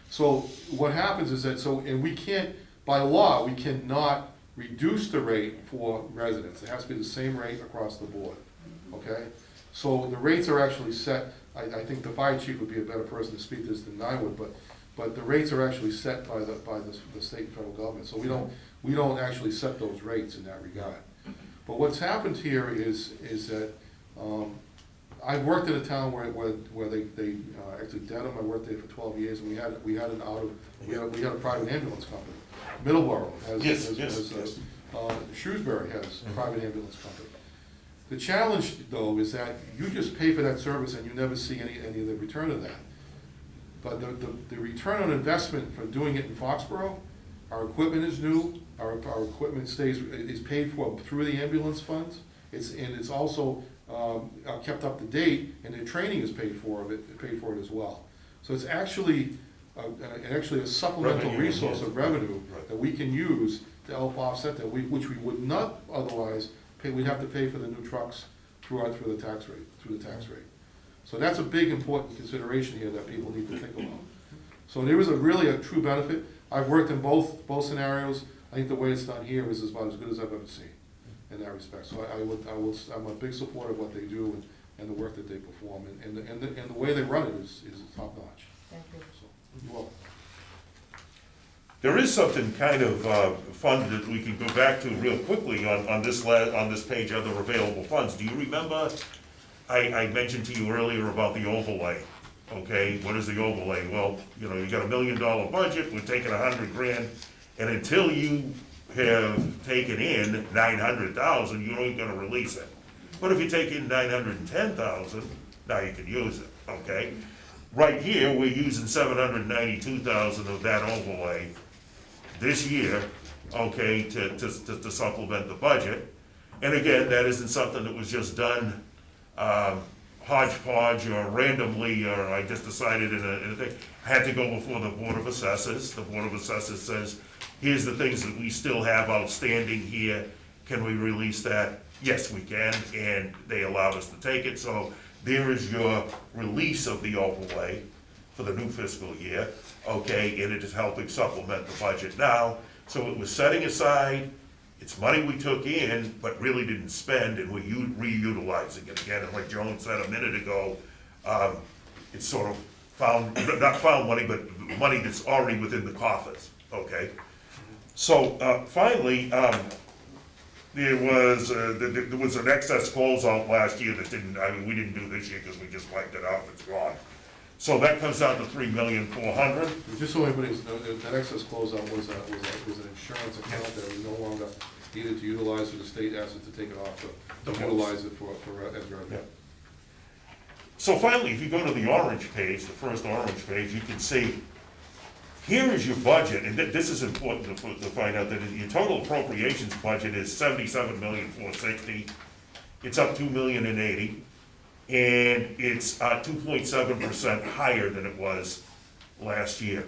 So what happens is that, and we can't, by law, we cannot reduce the rate for residents. It has to be the same rate across the board, okay? So the rates are actually set, I think the fire chief would be a better person to speak to this than I would, but the rates are actually set by the state and federal government. So we don't actually set those rates in that regard. But what's happened here is that, I've worked in a town where they actually Dedham, I worked there for 12 years, and we had a private ambulance company. Middleborough has Shrewsbury has a private ambulance company. The challenge, though, is that you just pay for that service and you never see any of the return of that. But the return on investment for doing it in Foxborough, our equipment is new, our equipment is paid for through the ambulance funds. It's also are kept up to date, and their training is paid for it as well. So it's actually, a supplemental Revenue, resource yes. of revenue Right. that we can use to help offset that, which we would not otherwise pay, we'd have to pay for the new trucks through the tax rate. So that's a big important consideration here that people need to think about. So there is really a true benefit. I've worked in both scenarios. I think the way it's done here is about as good as I've ever seen in that respect. So I'm a big supporter of what they do and the work that they perform, and the way they run it is top notch. Thank you. So, you're welcome. There is something kind of fun that we can go back to real quickly on this page, other available funds. Do you remember, I mentioned to you earlier about the overlay, okay? What is the overlay? Well, you got $1 million budget, we're taking $100,000, and until you have taken in 900,000, you ain't gonna release it. But if you take in 910,000, now you can use it, okay? Right here, we're using 792,000 of that overlay this year, okay, to supplement the budget. And again, that isn't something that was just done hodgepodge or randomly, or I just decided in a thing. I had to go before the Board of Assessors. The Board of Assessors says, here's the things that we still have outstanding here. Can we release that? Yes, we can, and they allowed us to take it. So there is your release of the overlay for the new fiscal year, okay, and it is helping supplement the budget now. So it was setting aside, it's money we took in, but really didn't spend, and we're reutilizing it again. And like Joan said a minute ago, it's sort of not found money, but money that's already within the coffers, okay? So finally, there was an excess closeout last year that we didn't do this year because we just wiped it out, it's gone. So that comes down to $3,400,000. Just so everybody's, that excess closeout was an insurance account that we no longer needed to utilize, so the state asked us to take it off to utilize it for as revenue. Yeah. So finally, if you go to the orange page, the first orange page, you can see, here is your budget, and this is important to find out that your total appropriations budget is $77,460,000. It's up $2,080,000, and it's 2.7% higher than it was last year.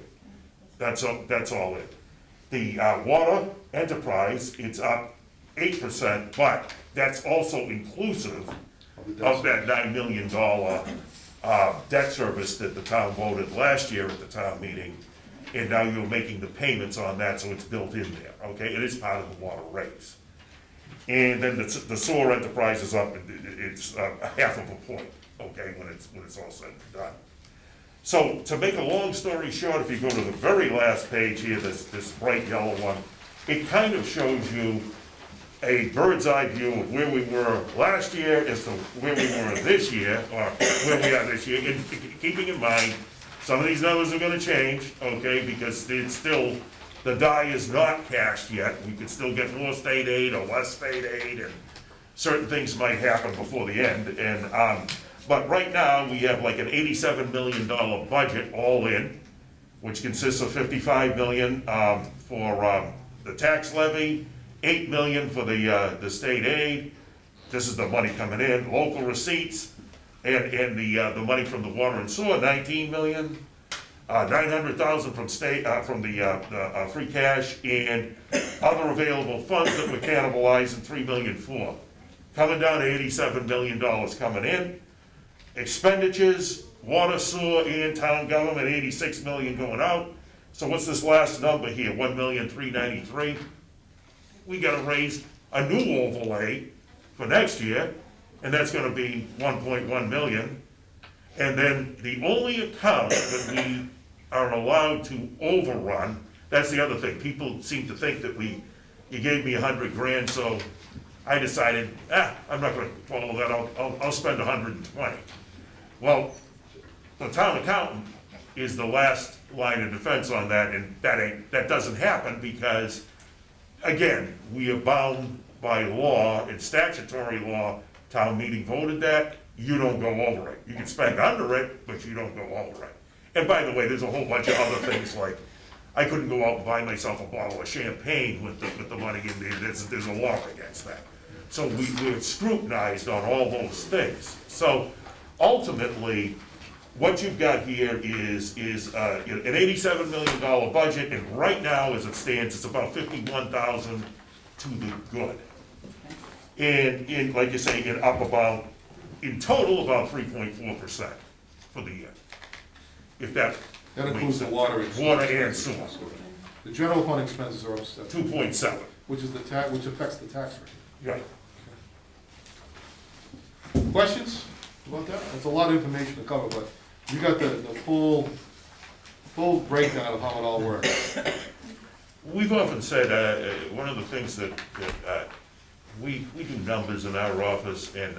That's all it. The water enterprise, it's up 8%, but that's also inclusive of that $9 million debt service that the town voted last year at the town meeting. And now you're making the payments on that, so it's built in there, okay? It is part of the water rates. And then the sewer enterprise is up, it's half of a point, okay, when it's all said and done. So to make a long story short, if you go to the very last page here, this bright yellow one, it kind of shows you a bird's eye view of where we were last year as to where we were this year, or where we are this year, and keeping in mind, some of these numbers are gonna change, okay, because it's still, the die is not cashed yet. We could still get more state aid or less state aid, and certain things might happen before the end. And but right now, we have like an $87 million budget all in, which consists of $55 million for the tax levy, $8 million for the state aid. This is the money coming in, local receipts, and the money from the water and sewer, $19 million, $900,000 from state from the free cash, and other available funds that we're cannibalizing, $3 million for. Coming down to $87 million coming in. Expenditures, water, sewer, and town government, $86 million going out. So what's this last number here? $1,393,000. We gotta raise a new overlay for next year, and that's gonna be $1.1 million. And then the only account that we are allowed to overrun, that's the other thing. People seem to think that you gave me $100,000, so I decided, I'm not gonna follow that, I'll spend 120. Well, the town accountant is the last line of defense on that, and that doesn't happen because, again, we are bound by law and statutory law. Town meeting voted that, you don't go over it. You can spend under it, but you don't go over it. And by the way, there's a whole bunch of other things, like, I couldn't go out and buy myself a bottle of champagne with the money in there, there's a law against that. So we're scrutinized on all those things. So ultimately, what you've got here is an $87 million budget, and right now, as it stands, it's about 51,000 to the good. And like you say, in total, about 3.4% for the year. If that. That includes the water and sewer. Water and sewer, The general fund expenses are up 2.7, which is which affects the tax rate. right. Questions about that? That's a lot of information to cover, but you got the full breakdown of how it all works. We've often said, one of the things that we do numbers in our office, and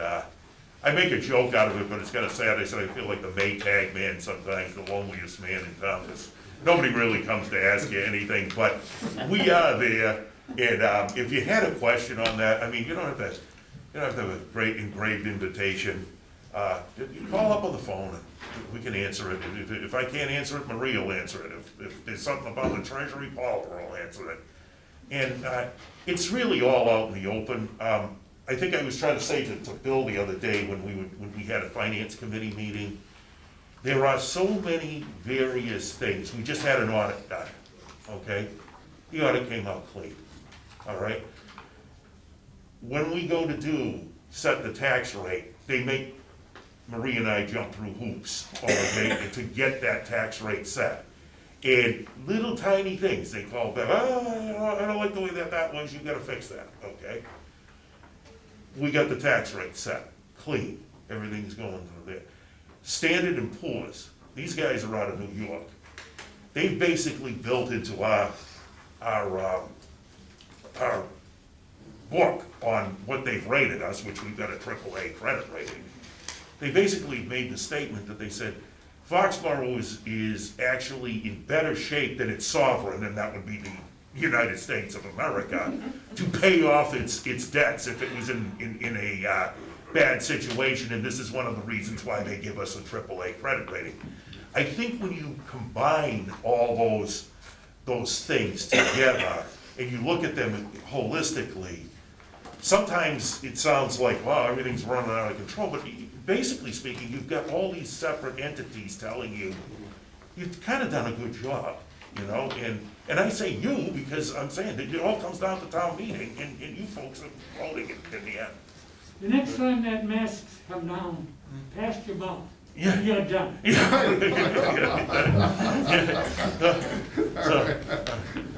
I make a joke out of it, but it's kind of sad. I said I feel like the Maytag man sometimes, the loneliest man in town, because nobody really comes to ask you anything, but we are there. And if you had a question on that, I mean, you don't have to have a great engraved invitation. You call up on the phone and we can answer it. If I can't answer it, Maria will answer it. If there's something about the treasury, Paul will answer it. And it's really all out in the open. I think I was trying to say to Bill the other day when we had a finance committee meeting, there are so many various things. We just had an audit done, okay? The audit came out clean, all right? When we go to set the tax rate, they make Marie and I jump through hoops, okay, to get that tax rate set. And little tiny things, they call back, I don't like the way that was, you gotta fix that, okay? We got the tax rate set, clean, everything's going through there. Standard & Poor's, these guys are out of New York. They've basically built into our book on what they've rated us, which we've got a AAA credit rating. They basically made the statement that they said, Foxborough is actually in better shape than its sovereign, and that would be the United States of America, to pay off its debts if it was in a bad situation, and this is one of the reasons why they give us a AAA credit rating. I think when you combine all those things together, and you look at them holistically, sometimes it sounds like, wow, everything's running out of control, but basically speaking, you've got all these separate entities telling you, you've kind of done a good job, you know, and I say you, because I'm saying that it all comes down to town meeting, and you folks are voting in the end. The next time that masks come down, past your mouth, Yeah. you're done.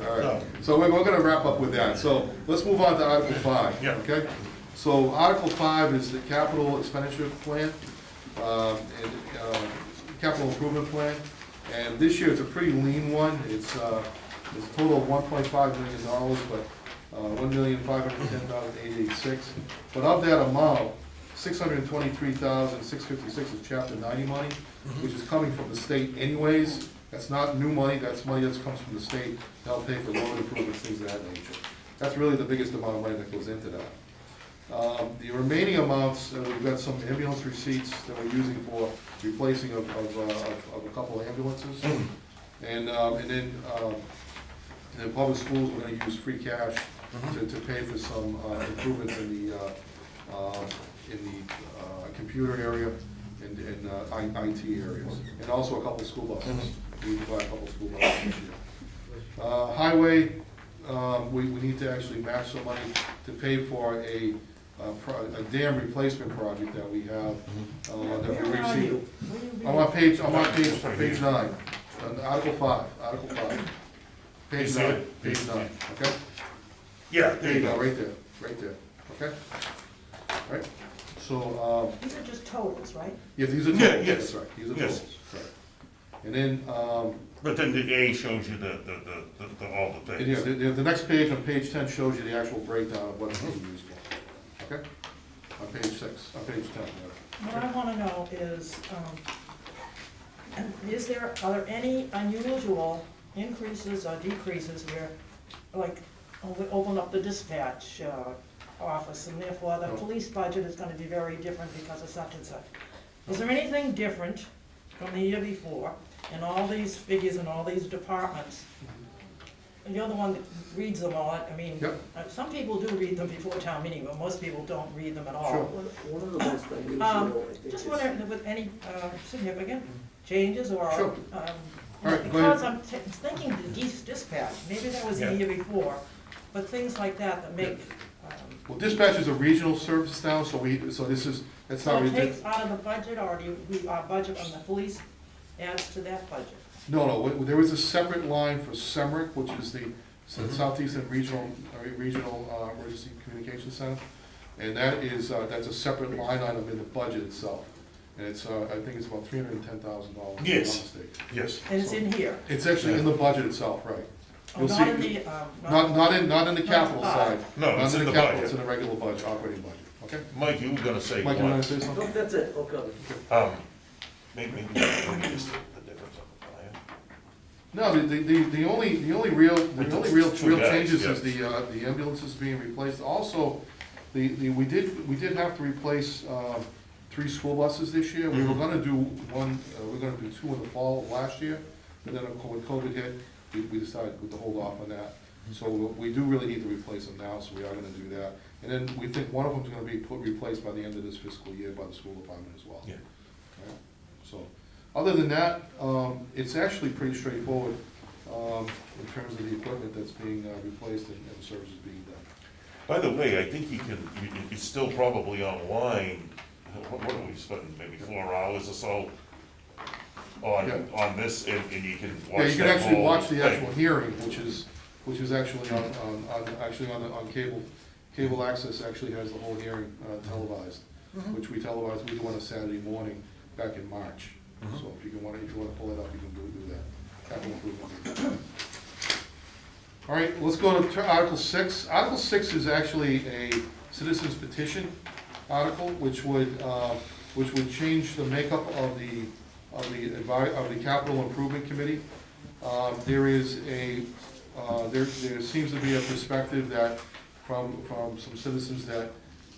All right, so we're gonna wrap up with that. So let's move on to Article 5, Yeah. okay? So Article 5 is the capital expenditure plan, capital improvement plan. And this year it's a pretty lean one. It's a total of $1.5 million, but $1,510,886. But of that amount, $623,656 is Chapter 90 money, which is coming from the state anyways. That's not new money, that's money that comes from the state to help pay for road improvements, things of that nature. That's really the biggest amount of money that goes into that. The remaining amounts, we've got some ambulance receipts that we're using for replacing of a couple of ambulances. And then in public schools, we're gonna use free cash to pay for some improvements in the computer area and IT areas. And also a couple of school buses. We need to buy a couple of school buses this year. Highway, we need to actually match some money to pay for a dam replacement project that we have, that we Where are received. you? Where you I'm on page 9, Article 5. Page 9, okay? Yeah, There you go, right there, okay? Right, so, These are just totals, right? yeah, these are Yeah, totals, yes, that's right, these are yes. totals, right. And then, but then the A shows you all the and yeah, things. the next page, on page 10, shows you the actual breakdown of what it's being used for, okay? On page 10. What I wanna know is are there any unusual increases or decreases where, like, we open up the dispatch office, and therefore the police budget is gonna be very different because of such and such? Is there anything different from the year before in all these figures and all these departments you're the one that reads them all, I mean, Yep. some people do read them before town meeting, but most people don't read them at all. Sure. One of the most unusual, I think, Just is- wondering, with any significant changes or, Sure. All right, go because ahead. I'm thinking the dispatch, maybe that was Yeah. the year before, but things like that make, Well, dispatch is a regional service now, so that's so not. it takes out of the budget, or do our budget on the police adds to that budget? No, there is a separate line for SEMRIC, which is the Southeastern Regional Emergency Communications Center. And that's a separate line item in the budget itself. And it's, I think it's about $310,000. Yes. Yes. And it's in here, It's actually in the budget itself, right. oh, You'll not in see- the, Not in the capital side. No, Not it's in the capital, budget. It's in the regular budget, operating budget, okay? Mike, you were gonna say Mike, you one. wanna say something? Nope, that's it, okay. Maybe just the difference of the plan. No, the only real Two guys, changes yeah. is the ambulances being replaced. Also, we did have to replace 3 school buses this year. We were gonna do we were gonna do 2 in the fall of last year, but then when COVID hit, we decided to hold off on that. So we do really need to replace them now, so we are gonna do that. And then we think one of them's gonna be replaced by the end of this fiscal year by the school department as well. Yeah. Okay. So, other than that, it's actually pretty straightforward in terms of the equipment that's being replaced and the services being done. By the way, I think it's still probably online. What are we spending, maybe 4 hours or so on this, and you can watch that Yeah, you can actually whole watch the thing. actual hearing, which is actually on cable. Cable access actually has the whole hearing televised, which we televised, we do on a Saturday morning back in March. So if you wanna pull it up, you can do that. Capital improvement. All right, let's go to Article 6. Article 6 is actually a citizen's petition article, which would change the makeup of the Capital Improvement Committee. There seems to be a perspective that, from some citizens, that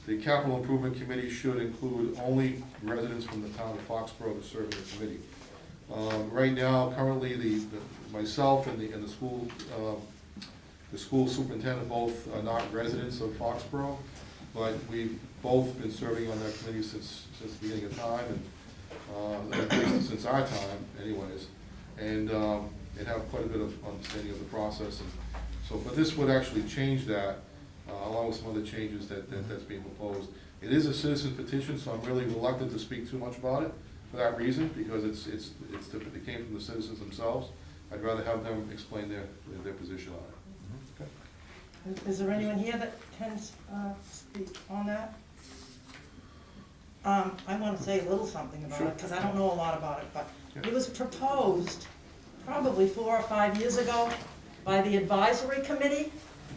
the Capital Improvement Committee should include only residents from the town of Foxborough to serve in the committee. Right now, currently, myself and the school superintendent both are not residents of Foxborough, but we've both been serving on that committee since the beginning of time, and at least since our time anyways, and have quite a bit of understanding of the process. And so, but this would actually change that, along with some other changes that's being proposed. It is a citizen petition, so I'm really reluctant to speak too much about it for that reason, because it came from the citizens themselves. I'd rather have them explain their position on it. Is there anyone here that can speak on that? I want to say a little something about Sure. it, because I don't know a lot about it, but Yeah. it was proposed probably 4 or 5 years ago by the advisory committee.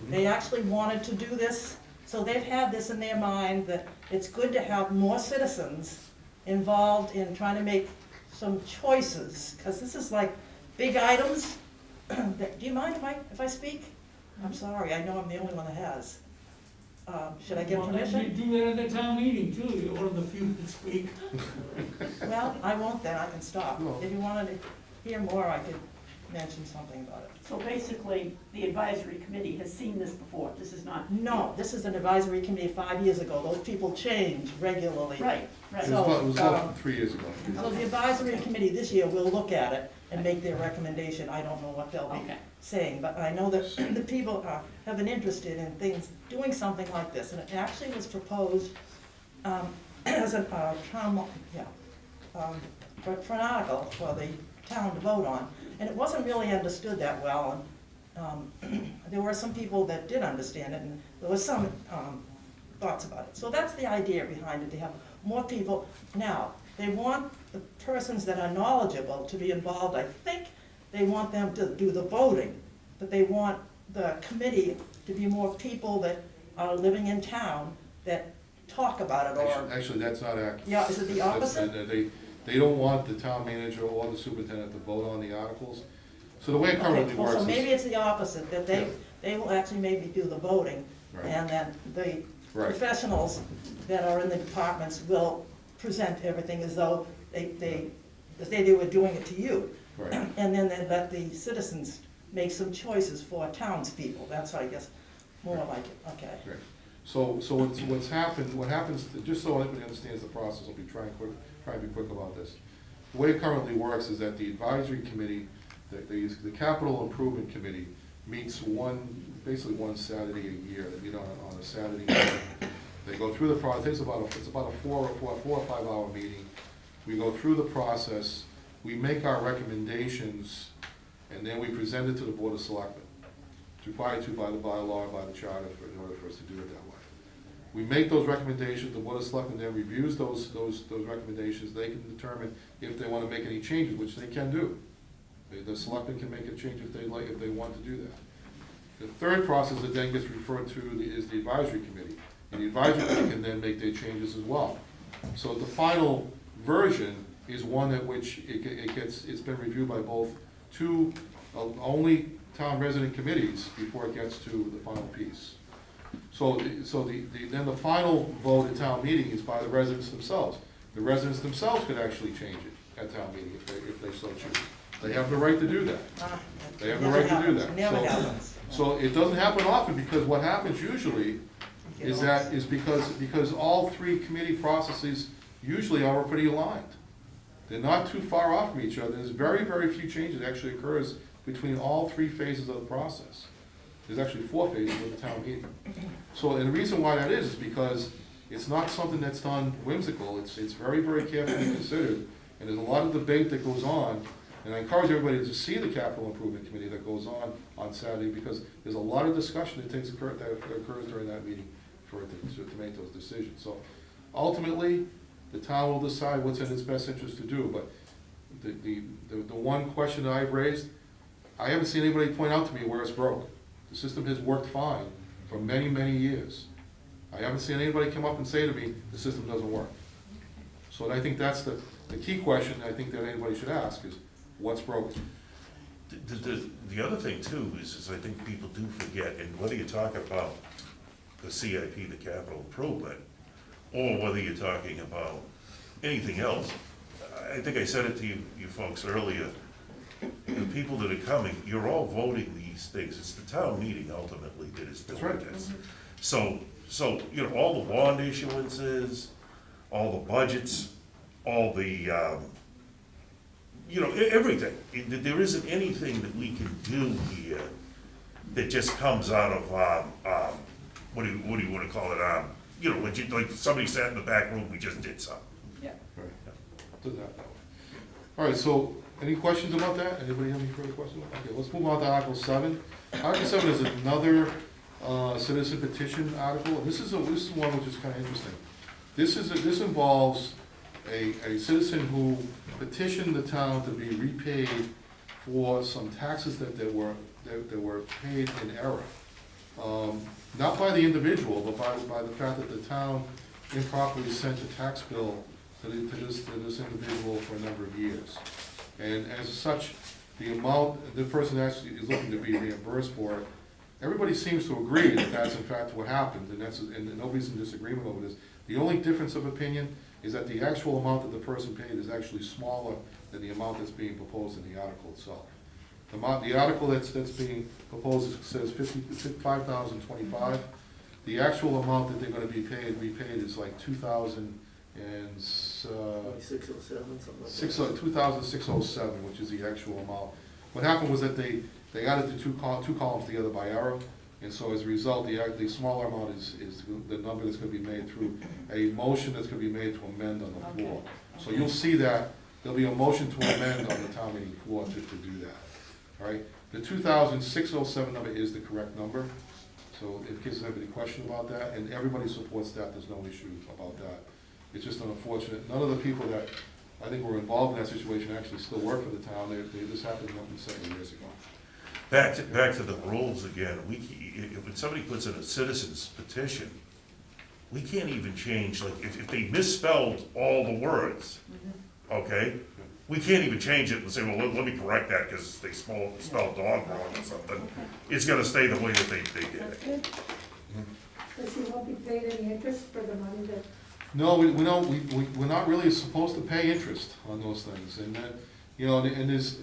They actually wanted to do this, so they've had this in their mind that it's good to have more citizens involved in trying to make some choices, because this is like big items. Do you mind if I speak? I'm sorry, I know I'm the only one that has. Should I give Well, permission? You do that at the town meeting too, you're one of the few that speak. Well, I won't then, I can stop. No. If you wanted to hear more, I could mention something about it. So basically, the advisory committee has seen this before, this is not. No, this is an advisory committee 5 years ago, those people change regularly. Right, right. It was less So, than 3 years ago. So the advisory committee this year will look at it and make their recommendation. I don't know what they'll be Okay. saying, but I know that the people have been interested in things, doing something like this. And it actually was proposed as a for an article for the town to vote on. And it wasn't really understood that well. And there were some people that did understand it, and there was some thoughts about it. So that's the idea behind it, to have more people. Now, they want the persons that are knowledgeable to be involved. I think they want them to do the voting, but they want the committee to be more people that are living in town that talk about it, or, Actually, that's not accurate. yeah, is it the opposite? They don't want the town manager or the superintendent to vote on the articles. So the way it currently Okay, well, works so is. maybe it's the opposite, that Yeah. they will actually maybe do the voting, Right. and then the Right. professionals that are in the departments will present everything as though they were doing it to you. Right. And then they let the citizens make some choices for townspeople, that's, I guess, more like it, okay. Great. So what happens, just so everybody understands the process, I'll be try to be quick about this. The way it currently works is that the advisory committee, the capital improvement committee meets basically one Saturday a year. They meet on a Saturday morning. They go through the process, it's about a 4 or 5 hour meeting. We go through the process, we make our recommendations, and then we present it to the Board of Selectmen. It's required to by the bylaw and by the charter in order for us to do it that way. We make those recommendations, the Board of Selectmen then reviews those recommendations. They can determine if they want to make any changes, which they can do. The Selectmen can make a change if they want to do that. The third process that then gets referred to is the advisory committee. And the advisory committee can then make their changes as well. So the final version is one at which it's been reviewed by both two only town resident committees before it gets to the final piece. So then the final vote at town meeting is by the residents themselves. The residents themselves could actually change it at town meeting if they so choose. They have the right to do that. They have the right to do that. Never happens. So it doesn't happen often, because what happens usually is because all three committee processes usually are pretty aligned. They're not too far off from each other. There's very, very few changes that actually occurs between all three phases of the process. There's actually 4 phases of the town meeting. So, and the reason why that is because it's not something that's done whimsical. It's very, very carefully considered, and there's a lot of debate that goes on. And I encourage everybody to see the capital improvement committee that goes on Saturday, because there's a lot of discussion that occurs during that meeting for it to make those decisions. So ultimately, the town will decide what's in its best interest to do. But the one question that I've raised, I haven't seen anybody point out to me where it's broke. The system has worked fine for many, many years. I haven't seen anybody come up and say to me, the system doesn't work. So I think that's the key question I think that anybody should ask is, what's broken? The other thing too is I think people do forget, and whether you talk about the CIP, the capital improvement, or whether you're talking about anything else, I think I said it to you folks earlier, the people that are coming, you're all voting these things. It's the town meeting ultimately that is doing this. So, you know, all the bond issuances, all the budgets, all the, you know, everything. There isn't anything that we can do here that just comes out of, what do you wanna call it, you know, like somebody sat in the back room, we just did something. Yeah. Right. Do that way. All right, so any questions about that? Anybody have any further questions? Okay, let's move on to Article 7. Article 7 is another citizen petition article. This is one which is kind of interesting. This involves a citizen who petitioned the town to be repaid for some taxes that were paid in error. Not by the individual, but by the fact that the town improperly sent a tax bill to this individual for a number of years. And as such, the amount the person actually is looking to be reimbursed for it, everybody seems to agree that that's in fact what happened, and nobody's in disagreement over this. The only difference of opinion is that the actual amount that the person paid is actually smaller than the amount that's being proposed in the article itself. The article that's being proposed says $5,025. The actual amount that they're gonna be repaid is like 607, something like that. 2,607, which is the actual amount. What happened was that they added the two columns together by error, and so as a result, the smaller amount is the number that's gonna be made through a motion that's gonna be made to amend on the floor. So you'll see that there'll be a motion to amend on the town meeting floor to do that. All right, the 2,607 number is the correct number, so in case there's any question about that, and everybody supports that, there's no issue about that. It's just unfortunate, none of the people that I think were involved in that situation actually still work for the town. This happened more than 7 years ago. Back to the rules again, when somebody puts in a citizen's petition, we can't even change, like, if they misspelled all the words, okay? We can't even change it and say, well, let me correct that because they spelled dog wrong or something. It's gonna stay the way that they did That's it. good. So she won't be paid any interest for the money that, No, we're not really supposed to pay interest on those things, and that, You know, and it's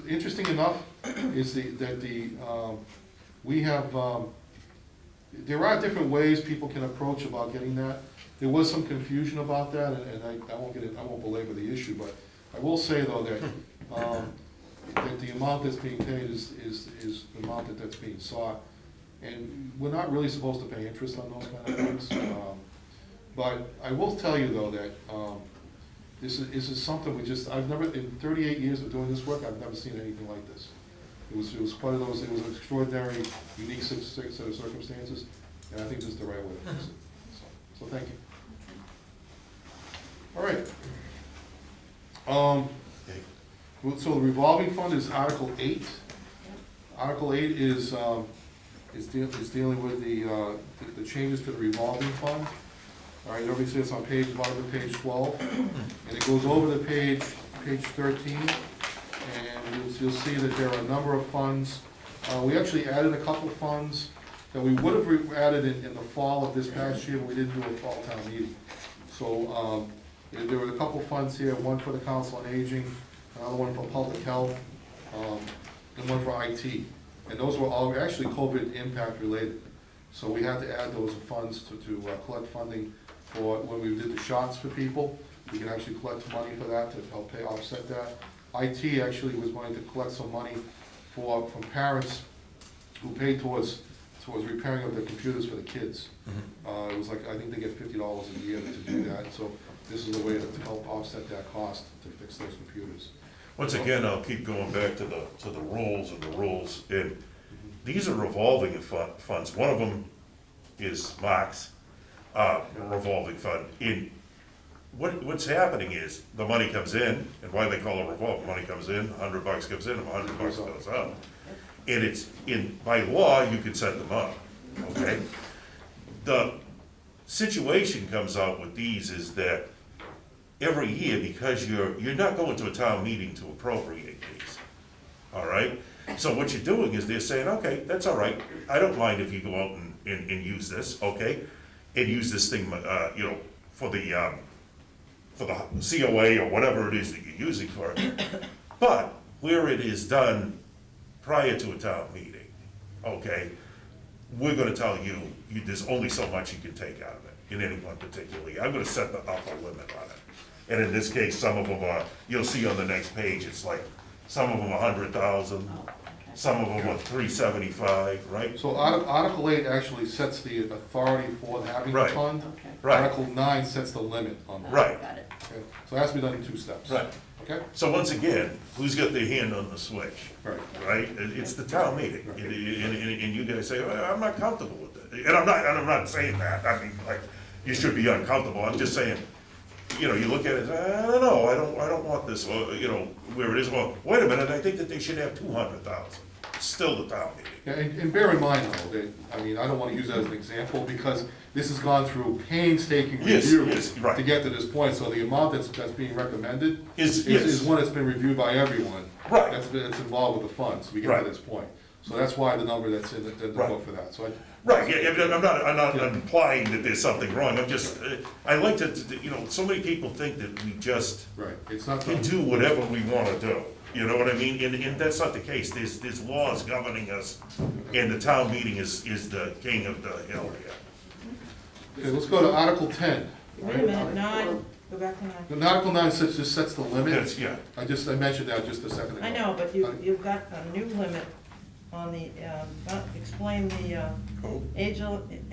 interesting enough, is we have, there are different ways people can approach about getting that. There was some confusion about that, and I won't belabor the issue, but I will say though that, that the amount that's being paid is the amount that's being sought. And we're not really supposed to pay interest on those kind of things. But I will tell you though that, this is something I've never, in 38 years of doing this work, I've never seen anything like this. It was quite it was an extraordinary, unique set of circumstances, and I think this is the right way to fix it. So thank you. All right. So the revolving fund is Article 8. Article 8 is dealing with the changes to the revolving fund. All right, everybody see it's on bottom of page 12, and it goes over the page 13, and you'll see that there are a number of funds. We actually added a couple of funds that we would have added in the fall of this past year, but we didn't do a fall town meeting. So there were a couple of funds here, one for the Council on Aging, another one for Public Health, and one for IT. And those were all actually COVID impact related. So we had to add those funds to collect funding for when we did the shots for people. We can actually collect money for that to help offset that. IT actually was going to collect some money from parents who paid towards repairing of the computers for the kids. It was like, I think they get $50 a year to do that. So this is a way to help offset that cost to fix those computers. Once again, I'll keep going back to the rules and the rules. And these are revolving funds. One of them is Mark's revolving fund. What's happening is the money comes in, and why they call it revolving, money comes in, $100 comes in, $100 goes out. And it's by law, you can set them up, okay? The situation comes out with these is that every year, because you're not going to a town meeting to appropriate these, all right? So what you're doing is they're saying, okay, that's all right, I don't mind if you go out and use this, okay? And use this thing, you know, for the COA or whatever it is that you're using for it. But where it is done prior to a town meeting, okay, we're gonna tell you, there's only so much you can take out of it in any one particular year. I'm gonna set the upper limit on it. And in this case, some of them are, you'll see on the next page, it's like, some of them are 100,000, some of them are 375, right? So Article 8 actually sets the authority for having the Right. fund. Okay, Right. Article 9 sets the limit on that. Right. got it. Okay, so it has to be done in 2 steps. Right. Okay? So once again, who's got their hand on the switch, Right. right? It's the town meeting, and you guys say, well, I'm not comfortable with it. And I'm not saying that, I mean, like, you should be uncomfortable, I'm just saying, you know, you look at it, I don't know, I don't want this, or, you know, where it is, well, wait a minute, I think that they should have 200,000, still the town meeting. Yeah, and bear in mind though, that, I mean, I don't wanna use that as an example, because this has gone through painstaking Yes, review yes, right. to get to this point, so the amount that's being recommended Yes. is one that's been reviewed by everyone. Right. That's involved with the funds, we get Right. to this point. So that's why the number that's in the Right. book for that, so Right, yeah, I'm not implying that there's something wrong, I'm just, I like to, you know, so many people think that we just right, it's not. can do whatever we wanna do, you know what I mean? And that's not the case, there's laws governing us, and the town meeting is the king of the hill here. Okay, let's go to Article 10. Wait a minute, 9, go back to 9. And Article 9 just sets the limit. That's, yeah, I mentioned that just a second ago. I know, but you've got a new limit on the, explain the age,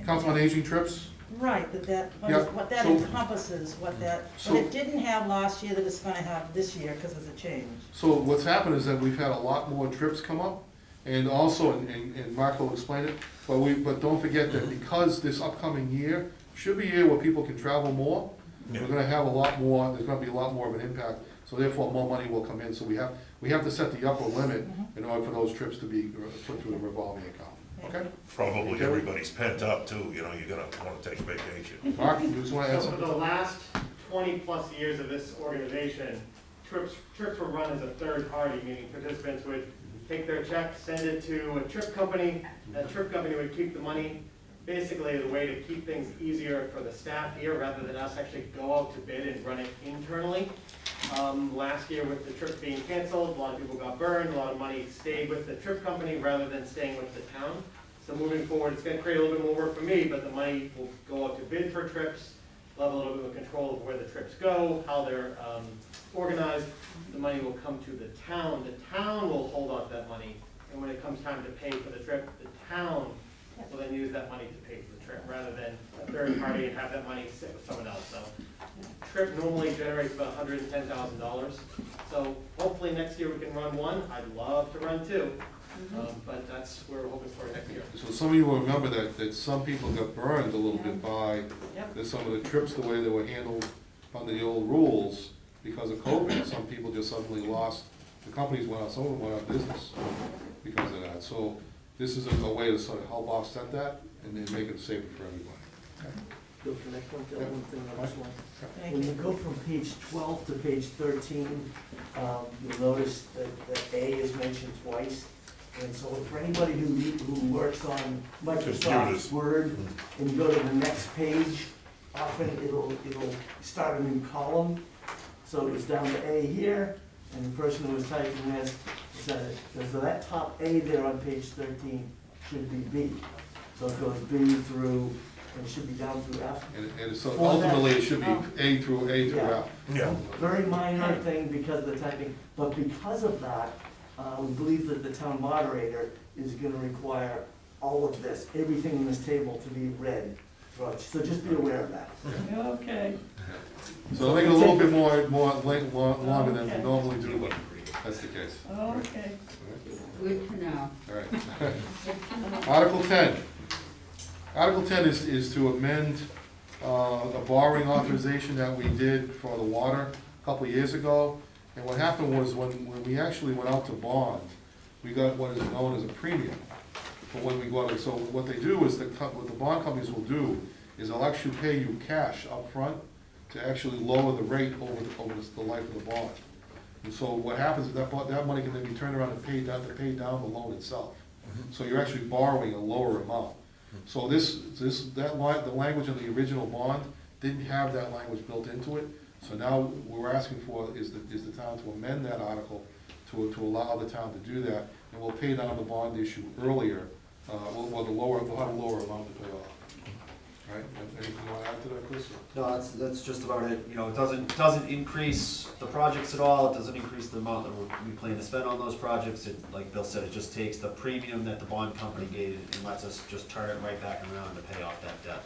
Council on Aging trips? right, Yeah, what that so- encompasses, what So- it didn't have last year that it's gonna have this year because of the change. So what's happened is that we've had a lot more trips come up, and also, and Mark will explain it, but don't forget that because this upcoming year should be a year where people can travel more, Yeah. we're gonna have a lot more, there's gonna be a lot more of an impact, so therefore more money will come in, so we have to set the upper limit in order for those trips to be put through the revolving account, okay? probably everybody's pent up too, you know, you're gonna wanna take a vacation. Mark, you just wanna add So for something? the last 20-plus years of this organization, trips were run as a third party, meaning participants would take their check, send it to a trip company, that trip company would keep the money basically the way to keep things easier for the staff here, rather than us actually go out to bid and run it internally. Last year with the trip being canceled, a lot of people got burned, a lot of money stayed with the trip company rather than staying with the town. So moving forward, it's gonna create a little bit more work for me, but the money will go out to bid for trips, we'll have a little bit of control of where the trips go, how they're organized. The money will come to the town will hold on to that money, and when it comes time to pay for the trip, the town will then use that money to pay for the trip, rather than a third party and have that money sit with someone else, so. Trip normally generates about $110,000, so hopefully next year we can run one. I'd love to run two, but that's what we're hoping for next year. So some of you will remember that some people got burned a little bit by Yep. some of the trips, the way they were handled under the old rules because of COVID. Some people just suddenly lost, the companies went out, some of them went out of business because of that. So this is a way to sort of help offset that and then make it safer for everybody. Go to the next one, Bill, one thing on this one. Thank When you. you go from page 12 to page 13, you'll notice that A is mentioned twice. And so for anybody who works on Computers. Microsoft Word, and you go to the next page, often it'll start a new column. So it goes down to A here, and the person who was typing this said, so that top A there on page 13 should be B. So it goes B through, and it should be down through F. And so ultimately, it should be A through Yeah. F. Yeah. Very minor thing because of the typing, but because of that, we believe that the town moderator is gonna require all of this, everything in this table to be read throughout. So just be aware of that. Okay. So it'll make it a little bit longer than we Okay. normally do, but that's the case. Okay. Good to know. All right. Article 10. Article 10 is to amend a borrowing authorization that we did for the water a couple of years ago. And what happened was when we actually went out to bond, we got what is known as a premium. But when we go out, so what they do is, what the bond companies will do is they'll actually pay you cash up front to actually lower the rate over the life of the bond. And so what happens is that money can then be turned around and paid down the loan itself. So you're actually borrowing a lower amount. So the language in the original bond didn't have that language built into it. So now what we're asking for is the town to amend that article to allow the town to do that. And we'll pay down the bond issue earlier, we'll have a lower amount to pay off. All right, anything you want to add to that, Chris? No, that's just about it. You know, it doesn't increase the projects at all. It doesn't increase the amount that we plan to spend on those projects. It, like Bill said, it just takes the premium that the bond company gave and lets us just turn it right back around to pay off that debt.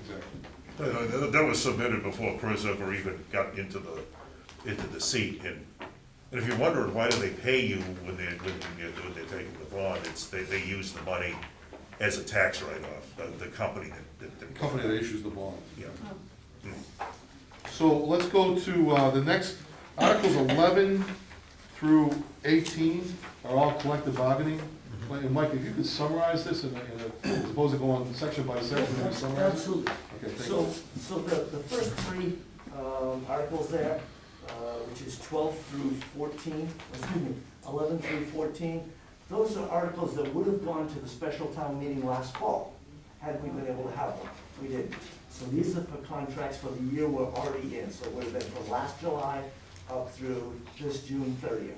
Exactly. That was submitted before Chris ever even got into the seat, and if you're wondering why do they pay you when they're taking the bond, it's they use the money as a tax write-off, the company The company that issues the bond. Yeah. So let's go to the next, Articles 11 through 18 are all collective bargaining. And Mike, if you could summarize this, as opposed to going section by section, can you summarize it? Absolutely. Okay, thank So, you. so the first three articles there, which is 12 through 14, 11 through 14, those are articles that would have gone to the special town meeting last fall, had we been able to have them. We didn't. So these are for contracts for the year we're already in, so it would have been from last July up through this June 30th.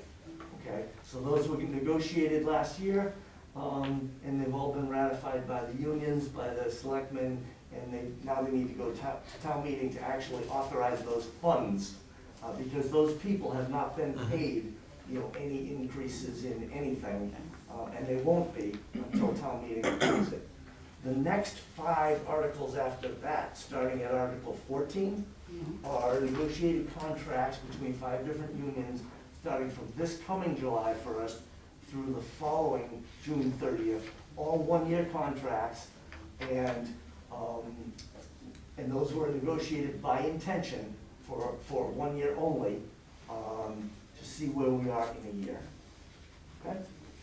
Okay, so those were negotiated last year, and they've all been ratified by the unions, by the selectmen, and now they need to go to town meeting to actually authorize those funds, because those people have not been paid, any increases in anything, and they won't be until town meeting approves it. The next 5 articles after that, starting at Article 14, are negotiated contracts between 5 different unions, starting from this coming July 1st through the following June 30th, all one-year contracts, and those were negotiated by intention for 1 year only, to see where we are in a year. Okay?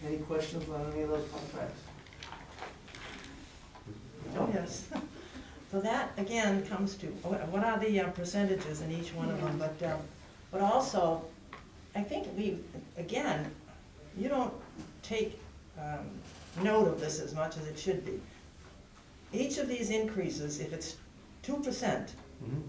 Any questions on any of those contracts? Oh, yes. So that, again, comes to, what are the percentages in each one of them, but also, I think again, you don't take note of this as much as it should be. each of these increases, if it's 2%, Mhm.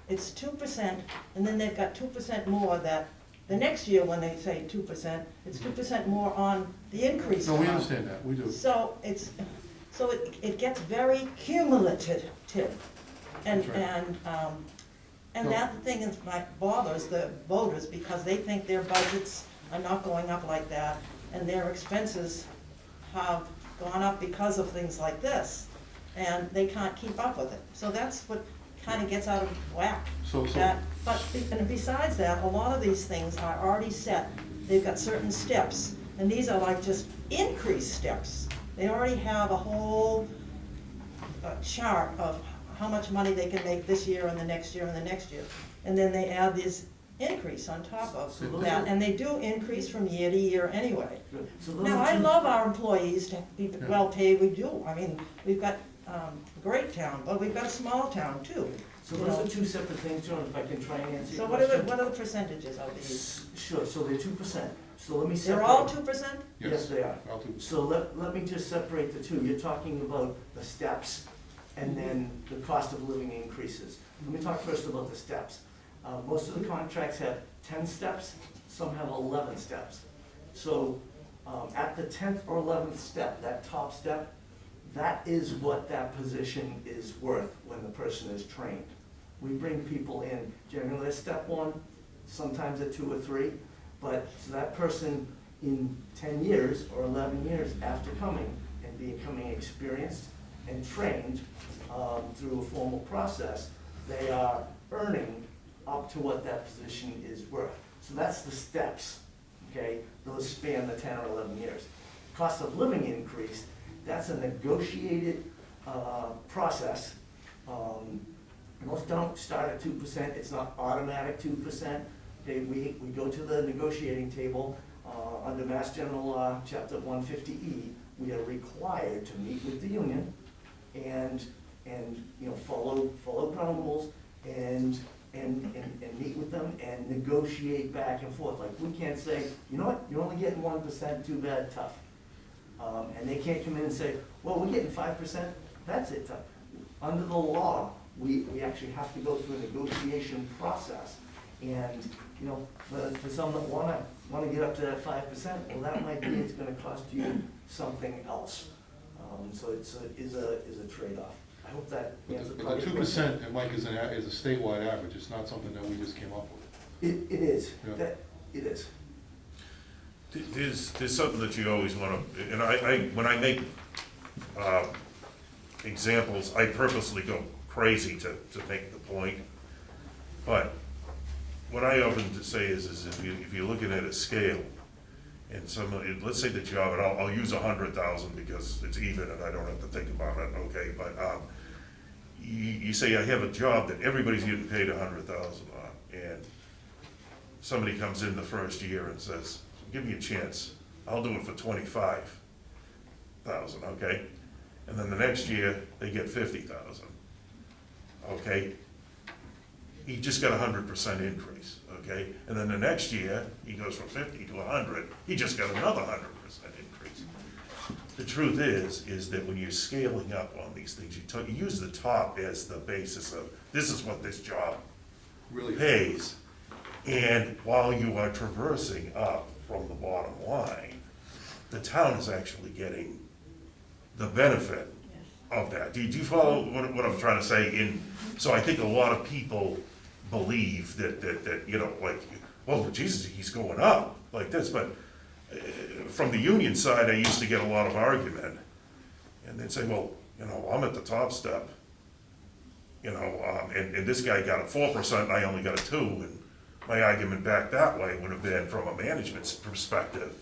it's 2%, and then they've got 2% more that, the next year when they say 2%, it's 2% more on the increase No, we amount. understand that, we do. So it gets very cumulative. And, That's right. and No. that thing is like bothers the voters because they think their budgets are not going up like that and their expenses have gone up because of things like this. And they can't keep up with it. So that's what kind of gets out of whack. So, And besides that, a lot of these things are already set. They've got certain steps, and these are like just increased steps. They already have a whole chart of how much money they can make this year and the next year and the next year. And then they add this increase on top of So those that, are- and they do increase from year to year anyway. Good. So those Now, are I two- love our employees to be Yeah. well-paid, we do. I mean, we've got a great town, but we've got a small town too. So those are two separate things, John, if I can try and answer So your what are question. what are the percentages of these? Sure, so they're 2%. So let me separate. They're all 2%? Yes, they are. I'll do. So let me just separate the two. You're talking about the steps and then the cost of living increases. Let me talk first about the steps. Most of the contracts have 10 steps, some have 11 steps. So at the 10th or 11th step, that top step, that is what that position is worth when the person is trained. We bring people in, generally at step 1, sometimes at 2 or 3, but so that person in 10 years or 11 years after coming and becoming experienced and trained through a formal process, they are earning up to what that position is worth. So that's the steps, okay? Those span the 10 or 11 years. Cost of living increase, that's a negotiated process. Most don't start at 2%, it's not automatic 2%. Okay, we go to the negotiating table, under Mass General Law, Chapter 150E, we are required to meet with the union and follow ground rules and meet with them and negotiate back and forth. Like, we can't say, you know what, you're only getting 1%, too bad, tough. And they can't come in and say, well, we're getting 5%, that's it, tough. Under the law, we actually have to go through a negotiation process. And, for some that wanna get up to that 5%, well, that might be, it's gonna cost you something else. So it is a trade-off. I hope that answers. But the 2%, Mike, is a statewide average, it's not something that we just came up with. It is, Yeah. it is. There's something that you always wanna, and when I make, examples, I purposely go crazy to make the point. But what I often say is if you're looking at a scale, and let's say the job, and I'll use 100,000 because it's even and I don't have to think about it, okay, but, you say I have a job that everybody's getting paid 100,000 on, and somebody comes in the first year and says, give me a chance, I'll do it for 25,000, okay? And then the next year, they get 50,000, okay? He just got 100% increase, okay? And then the next year, he goes from 50 to 100, he just got another 100% increase. The truth is that when you're scaling up on these things, you use the top as the basis of, this is what this job Really pays. And while you are traversing up from the bottom line, the town is actually getting the benefit of that. Do you follow what I'm trying to say? So I think a lot of people believe that like, well, Jesus, he's going up like this, but from the union side, I used to get a lot of argument, and they'd say, well, I'm at the top step, and this guy got a 4% and I only got a 2%, and my argument back that way would have been from a management perspective.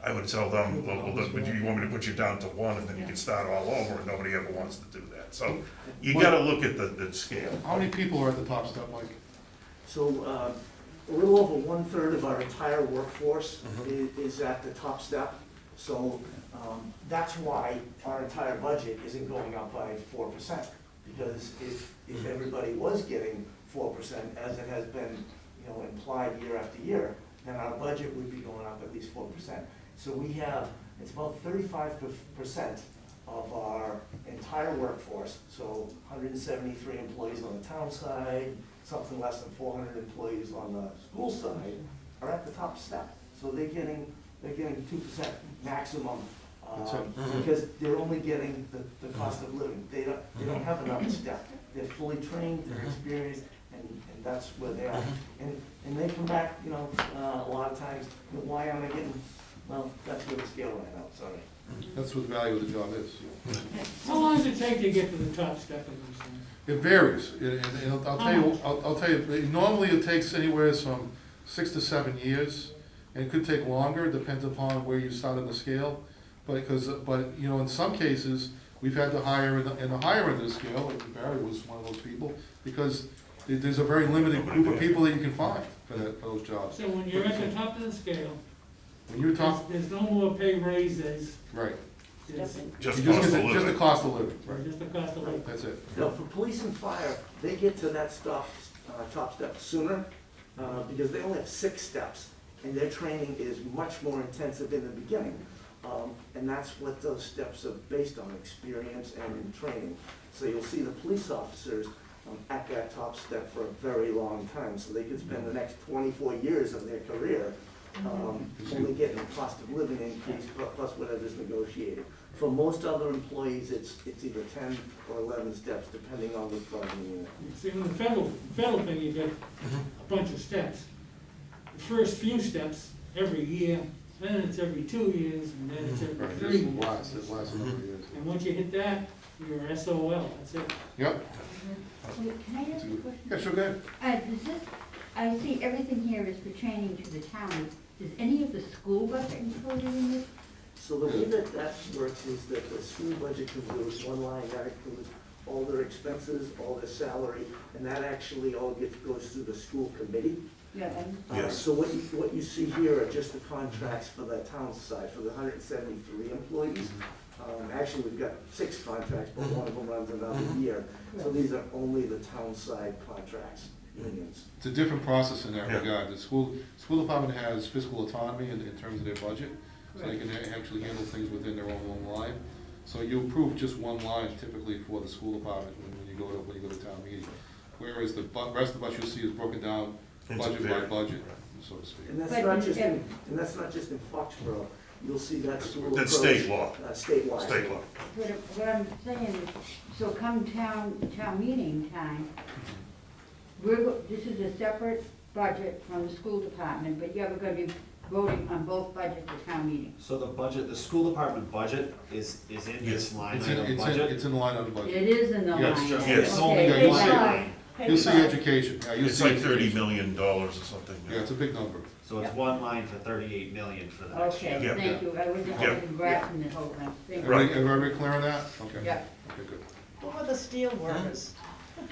I would tell them, well, would you want me to put you down to 1 and then you can start all over, and nobody ever wants to do that. So you gotta look at the scale. How many people are at the top step, Mike? So, a little over 1/3 of our entire workforce is at the top step. So, that's why our entire budget isn't going up by 4%. Because if everybody was getting 4%, as it has been, implied year after year, then our budget would be going up at least 4%. So we have, it's about 35% of our entire workforce, so 173 employees on the town side, something less than 400 employees on the school side, are at the top step. So they're getting 2% maximum, That's it. because they're only getting the cost of living. They don't have another step. They're fully trained, they're experienced, and that's where they are. And they come back, you know, a lot of times, you know, why am I getting, well, that's where the scale ran out, sorry. That's what the value of the job is. How long does it take to get to the top step of these things? It varies, and I'll tell you, normally it takes anywhere from 6 to 7 years, and it could take longer, depends upon where you start on the scale. But you know, in some cases, we've had to hire in the higher end of the scale, and Barry was one of those people, because there's a very limited group of people that you can find for those jobs. So when you're at the top of the scale, When you're top, there's no more pay raises, right, there's Just you cost of just the living. cost of living, right, just the cost of living. that's it. Now, for police and fire, they get to that top step sooner, because they only have 6 steps, and their training is much more intensive in the beginning. And that's what those steps are based on, experience and training. So you'll see the police officers at that top step for a very long time, so they could spend the next 24 years of their career only getting a cost of living increase plus whatever's negotiated. For most other employees, it's either 10 or 11 steps, depending on which bargaining unit. See, in the federal thing, you get a bunch of steps. The first few steps, every year, then it's every 2 years, and then it's every Right, 3 this years. will last a number of years. And once you hit that, you're SOL, that's it. Yep, Wait, can I ask a question? yeah, sure, go ahead. Does this, I see everything here is pertaining to the town. Is any of the school budget included in this? So the way that works is that the school budget includes one line that includes all their expenses, all their salary, and that actually all goes through the school committee. Yeah, and Yes. So what you see here are just the contracts for the town side, for the 173 employees. Actually, we've got 6 contracts, but one of them runs another year. So these are only the town side contracts, unions. It's a different process in that Yeah. regard. The school department has fiscal autonomy in terms of their budget, so they can actually handle things within their own line. So you approve just one line typically for the school department when you go to town meeting. Whereas the rest of the budget you'll see is broken down It's budget by very- budget, so to speak. And that's But not you just can- in Foxborough. You'll see that school approach. That's state law. Statewide. State law. what I'm saying is, so come town meeting time, this is a separate budget from the school department, but you're gonna be voting on both budgets at town meeting. So the budget, the school department budget is in this line It's in, item it's in, budget? it's in the line on the budget. It is in the Yes, line. just- item. yes. Okay, Yeah, you'll see it. thank You'll see education, yeah, you'll It's see like $30 education. million or something. Yeah, it's a big number. So it's one line for 38 million for the next year. Okay, Yeah. thank you, I wasn't Yeah. grasping the whole thing. Thank you. Right. Everybody clear on that? Okay. Yeah. Okay, good. What were the steel workers?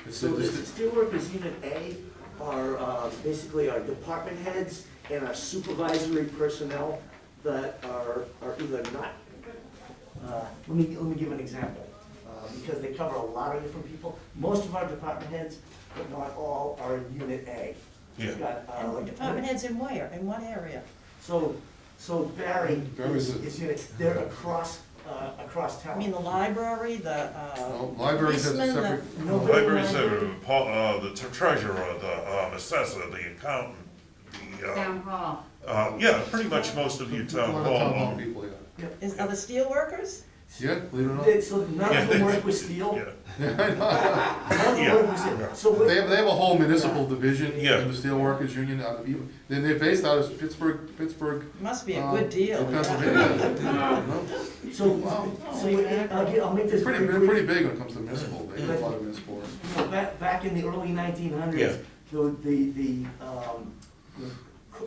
It's So the it's- Steelworkers Unit A are basically our department heads and our supervisory personnel that are either not, let me give an example, because they cover a lot of different people. Most of our department heads, but not all, are in Unit A. We've got, like, Department heads in where, in what area? So Barry Barry's is unit, they're across I mean, town. the library, the, Well, libraries has a policeman, the- separate. No, Libraries, the treasurer, the assessor, the accountant, Town hall. yeah, pretty much most of you A town lot of town hall hall. people, yeah. are the steel workers? Yeah, believe it or not. So none of them work with steel. Yeah. None of them Yeah. work with steel. So They have a whole municipal division Yeah. in the steelworkers union out of, then they're based out of Pittsburgh. Must be a good deal. Pennsylvania. So, Wow. I'll make this Pretty, very they're brief. pretty big when it comes to municipal, they have a lot of municipal. You know, back in the early 1900s, Yeah.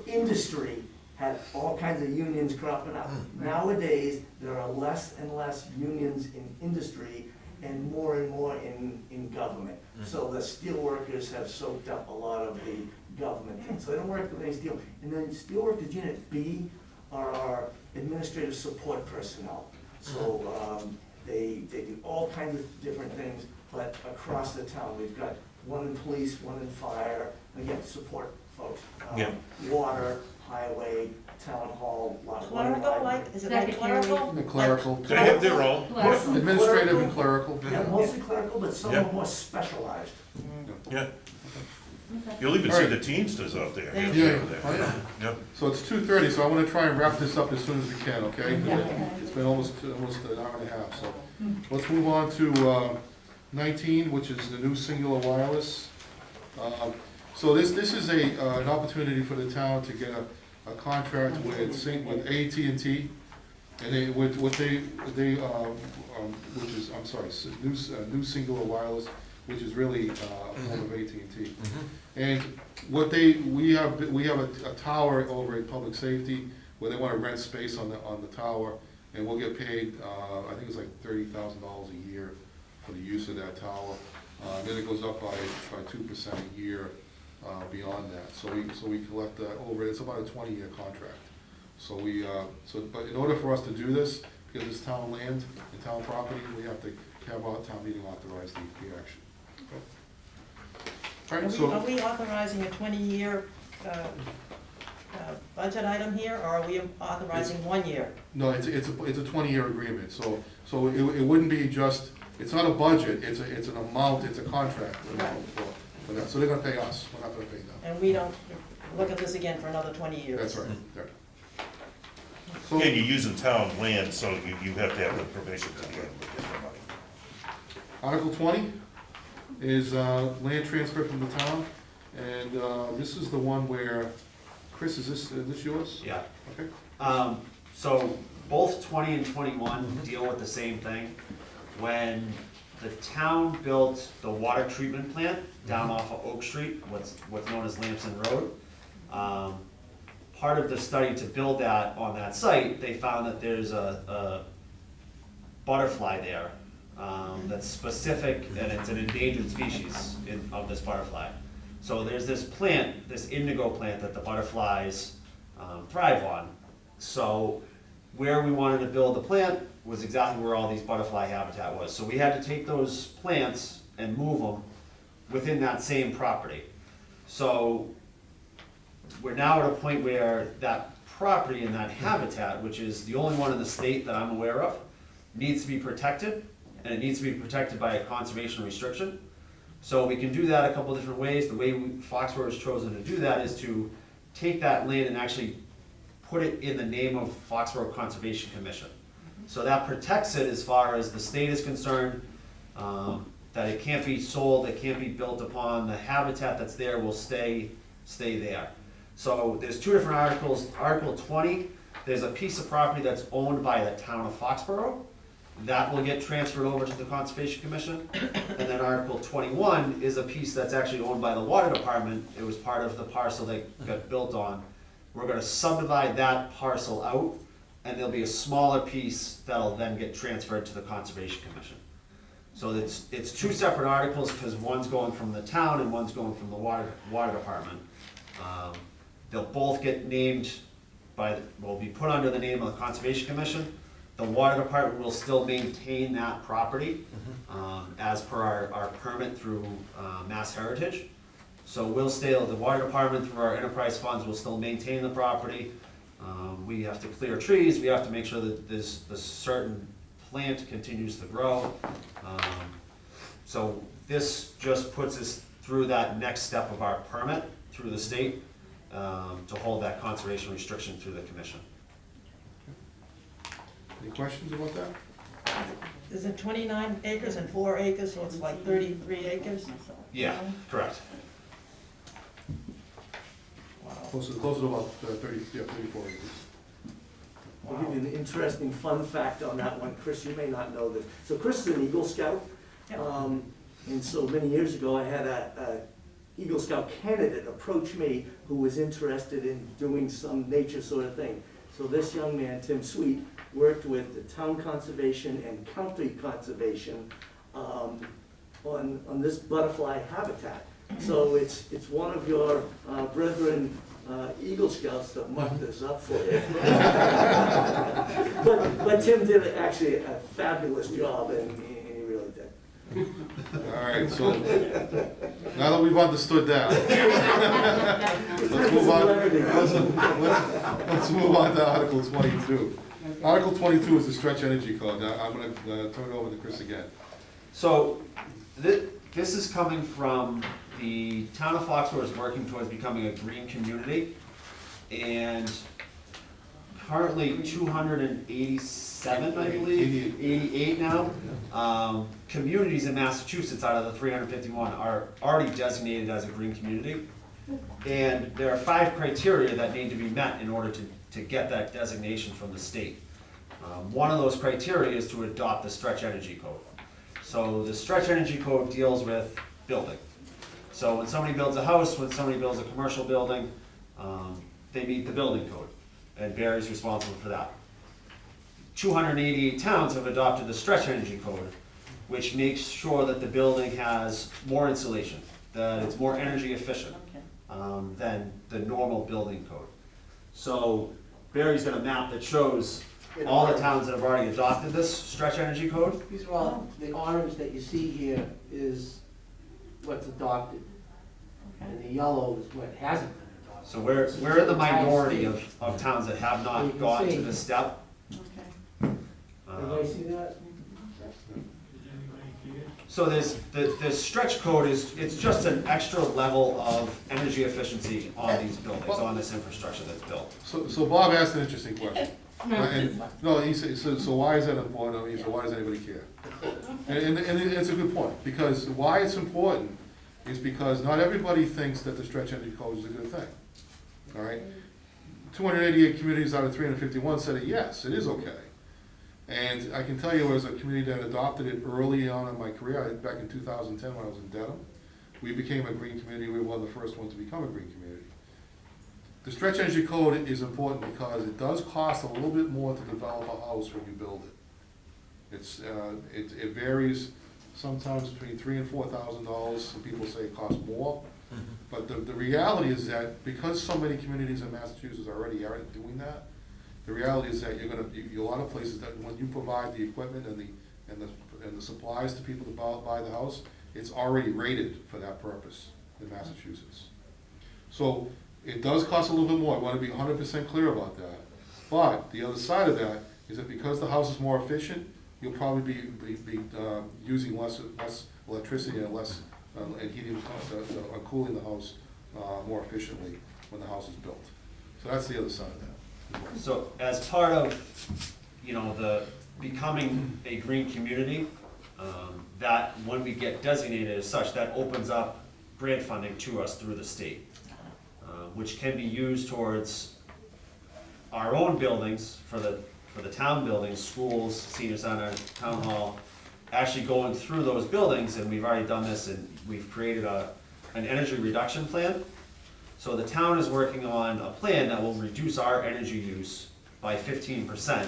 the industry had all kinds of unions cropping up. Nowadays, there are less and less unions in industry and more in government. So the steel workers have soaked up a lot of the government things, so they don't work with any steel. And then Steelworkers Unit B are our administrative support personnel. So they do all kinds of different things, but across the town, we've got one in police, one in fire, again, support folks. Yeah. Water, highway, town hall, lot one Clerical, library. like, is it like Secretary. clerical? The clerical, They have their own. Mostly administrative and clerical. Yeah, mostly clerical, but some Yeah. are more specialized. Yeah. You'll even see the Teamsters out there. Thank you. Yeah. Yeah. Yeah. So it's 2:30, so I wanna try and wrap this up as soon as we can, okay? Yeah. It's been almost an hour and a half, so. Let's move on to 19, which is the new Cingular wireless. So this is an opportunity for the town to get a contract with AT&T. And they, with what they, which is, I'm sorry, new Cingular wireless, which is really a form of AT&T. And what we have a tower over at Public Safety where they wanna rent space on the tower, and we'll get paid, I think it's like $30,000 a year for the use of that tower. Then it goes up by 2% a year beyond that. So we collect over, it's about a 20-year contract. So but in order for us to do this, because it's town land and town property, we have to have our town meeting authorize the action. All right, so. Are we authorizing a 20-year budget item here, or are we authorizing 1 year? No, it's a 20-year agreement, so it wouldn't be just, it's not a budget, it's an amount, it's a contract amount for that, so they're gonna pay us, we're not gonna pay them. And we don't look at this again for another 20 years? That's right, there. So, And you're using town land, so you have to have the permission to get the money. Article 20 is land transfer from the town, and this is the one where, Chris, is this yours? Yeah. Okay. So both 20 and 21 deal with the same thing. When the town built the water treatment plant down off of Oak Street, what's known as Lamson Road, part of the study to build that on that site, they found that there's a butterfly there that's specific, and it's an endangered species of this butterfly. So there's this plant, this indigo plant that the butterflies thrive on. So where we wanted to build the plant was exactly where all these butterfly habitat was. So we had to take those plants and move them within that same property. So we're now at a point where that property and that habitat, which is the only one in the state that I'm aware of, needs to be protected, and it needs to be protected by a conservation restriction. So we can do that a couple different ways. The way Foxborough has chosen to do that is to take that land and actually put it in the name of Foxborough Conservation Commission. So that protects it as far as the state is concerned, that it can't be sold, it can't be built upon, the habitat that's there will stay there. So there's two different articles. Article 20, there's a piece of property that's owned by the town of Foxborough. That will get transferred over to the Conservation Commission. And then Article 21 is a piece that's actually owned by the Water Department. It was part of the parcel that got built on. We're gonna subdivide that parcel out, and there'll be a smaller piece that'll then get transferred to the Conservation Commission. So it's two separate articles, because one's going from the town and one's going from the Water Department. They'll both get named will be put under the name of the Conservation Commission. The Water Department will still maintain that property as per our permit through Mass Heritage. So the Water Department, through our enterprise funds, will still maintain the property. We have to clear trees, we have to make sure that this certain plant continues to grow. So this just puts us through that next step of our permit through the state to hold that conservation restriction through the commission. Any questions about that? Is it 29 acres and 4 acres, so it's like 33 acres? Yeah, correct. Wow. Close to about 34 acres. I'll give you an interesting fun fact on that one. Chris, you may not know this. So Chris is an Eagle Scout. Yeah. And so many years ago, I had a Eagle Scout candidate approach me who was interested in doing some nature sort of thing. So this young man, Tim Sweet, worked with the town conservation and county conservation on this butterfly habitat. So it's one of your brethren Eagle Scouts that mucked this up for you. But Tim did actually a fabulous job, and he really did. All right, so, now that we've understood that, let's move on, let's move on to Article 22. Article 22 is the stretch energy code. Now, I'm gonna turn it over to Chris again. So, this is coming from the town of Foxborough is working towards becoming a green community. And currently 287, I believe, 88 now. Communities in Massachusetts out of the 351 are already designated as a green community. And there are 5 criteria that need to be met in order to get that designation from the state. One of those criteria is to adopt the stretch energy code. So the stretch energy code deals with building. So when somebody builds a house, when somebody builds a commercial building, they meet the building code, and Barry's responsible for that. 288 towns have adopted the stretch energy code, which makes sure that the building has more insulation, that it's more energy efficient than the normal building code. So Barry's got a map that shows all the towns that have already adopted this stretch energy code. These are all, the orange that you see here is what's adopted, and the yellow is what hasn't been adopted. So we're in the minority of towns that have You not can gotten to see. this step. Everybody see that? So the stretch code it's just an extra level of energy efficiency on these buildings, on this infrastructure that's built. So Bob asked an interesting question. No, he said, so why is that important? I mean, so why does anybody care? And it's a good point, because why it's important is because not everybody thinks that the stretch energy code is a good thing, all right? 288 communities out of 351 said yes, it is okay. And I can tell you, as a community that adopted it early on in my career, back in 2010 when I was in Dedham, we became a green community. We were one of the first ones to become a green community. The stretch energy code is important because it does cost a little bit more to develop a house when you build it. It varies sometimes between $3,000 and $4,000. Some people say it costs more. But the reality is that because so many communities in Massachusetts already are doing that, the reality is that a lot of places that when you provide the equipment and the supplies to people to buy the house, it's already rated for that purpose in Massachusetts. So it does cost a little bit more. I want to be 100% clear about that. But the other side of that is that because the house is more efficient, you'll probably be using less electricity and less and heating or cooling the house more efficiently when the house is built. So that's the other side of that. So as part of, the becoming a green community, that when we get designated as such, that opens up grant funding to us through the state, which can be used towards our own buildings, for the town buildings, schools, senior center, town hall, actually going through those buildings, and we've already done this, and we've created an energy reduction plan. So the town is working on a plan that will reduce our energy use by 15%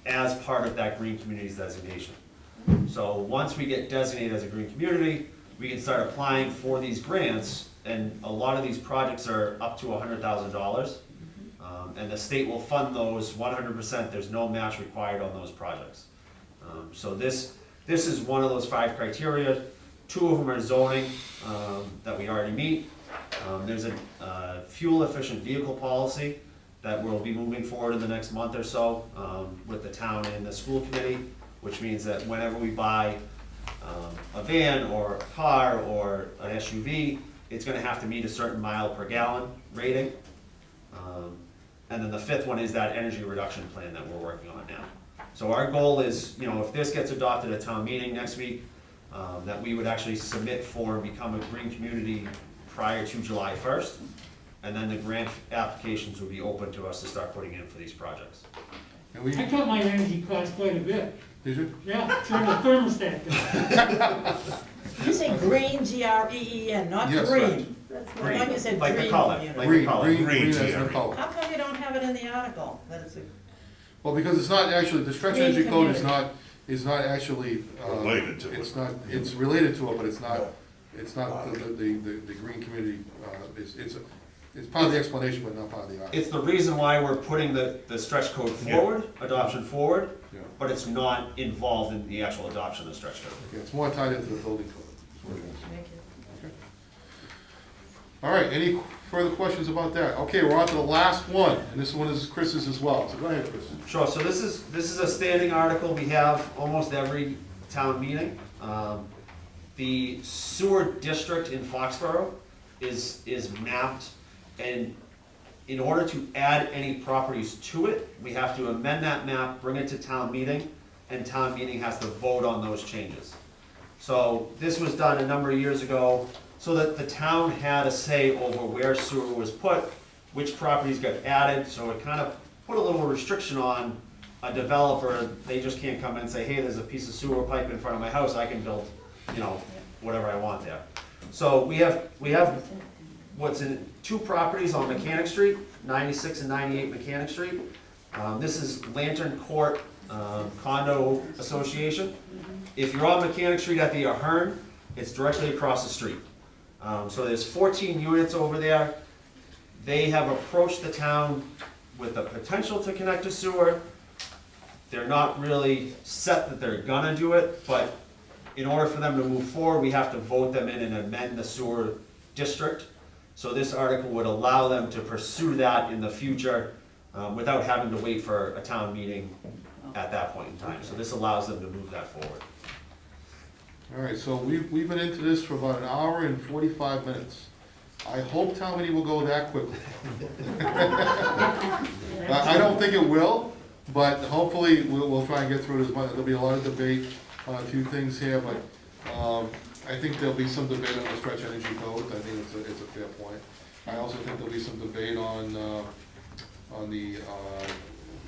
as part of that green communities designation. So once we get designated as a green community, we can start applying for these grants, and a lot of these projects are up to $100,000. And the state will fund those 100%, there's no match required on those projects. So this is one of those 5 criteria. 2 of them are zoning that we already meet. There's a fuel efficient vehicle policy that we'll be moving forward in the next month or so with the town and the school committee, which means that whenever we buy a van or a car or an SUV, it's gonna have to meet a certain mile per gallon rating. And then the 5th one is that energy reduction plan that we're working on now. So our goal is, if this gets adopted at town meeting next week, that we would actually submit for and become a green community prior to July 1st, and then the grant applications would be open to us to start putting in for these projects. And I cut my energy costs quite a bit. did you? Yeah, turn the thermostat down. You say green, Green, not Yes, green. right. I thought you said Like the green. color, you know. like the color. Green as in Green, color. How come you don't have it in the article? That it's a, Well, because it's not actually, the stretch Green energy code community. is not actually. Related to it. It's not, it's related to it, but it's not the green community, It's part of the explanation, but not part of the article. It's the reason why we're putting the stretch code forward, adoption forward, Yeah. but it's not involved in the actual adoption of the stretch code. Okay, it's more tied into the building code. That's what it is. Thank you. Okay. All right, any further questions about that? Okay, we're on to the last one, and this one is Chris's as well, so go ahead, Chris. Sure, so this is a standing article we have almost every town meeting. The sewer district in Foxborough is mapped, and in order to add any properties to it, we have to amend that map, bring it to town meeting, and town meeting has to vote on those changes. So this was done a number of years ago, so that the town had a say over where sewer was put, which properties got added, so it kind of put a little restriction on a developer. They just can't come in and say, hey, there's a piece of sewer pipe in front of my house, I can build, whatever I want there. So we have what's in two properties on Mechanic Street, 96 and 98 Mechanic Street. This is Lantern Court Condo Association. If you're on Mechanic Street at the Ahern, it's directly across the street. So there's 14 units over there. They have approached the town with the potential to connect to sewer. They're not really set that they're gonna do it, but in order for them to move forward, we have to vote them in and amend the sewer district. So this article would allow them to pursue that in the future without having to wait for a town meeting at that point in time. So this allows them to move that forward. All right, so we've been into this for about an hour and 45 minutes. I hope town meeting will go that quickly. I don't think it will, but hopefully we'll try and get through it as much. There'll be a lot of debate on a few things here, but I think there'll be some debate on the stretch energy code. I think it's a fair point. I also think there'll be some debate on the,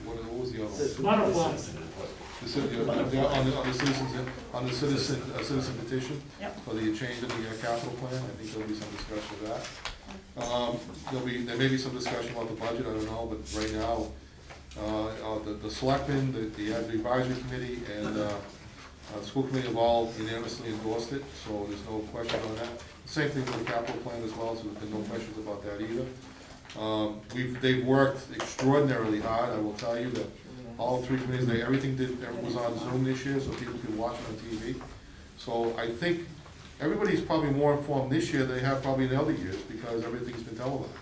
what was the other one? Butterflies. On the citizen petition. Yep. For the change in the capital plan, I think there'll be some discussion of that. There may be some discussion about the budget, I don't know, but right now, the selectmen, the advisory committee, and the school committee have all unanimously endorsed it, so there's no question on that. Same thing with the capital plan as well, so there's been no questions about that either. They've worked extraordinarily hard, I will tell you, that all three committees, everything was on Zoom this year, so people could watch it on TV. So I think everybody's probably more informed this year than they have probably in other years, because everything's been televised.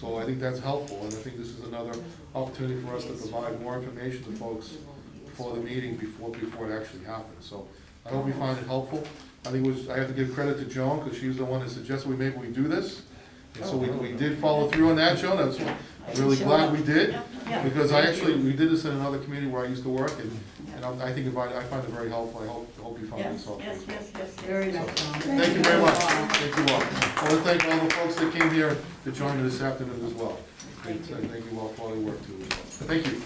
So I think that's helpful, and I think this is another opportunity for us to provide more information to folks before the meeting, before it actually happens. So I hope you find it helpful. I have to give credit to Joan, because she was the one that suggested maybe we do this. And so we did follow through on that, Joan. I'm really glad we did, because we did this in another community where I used to work, and I think I find it very helpful. I hope you find this helpful. Yes. Very nice. Thank you very much. Thank you all. I want to thank all the folks that came here to join me this afternoon as well. Thank you all for all your work too. Thank you.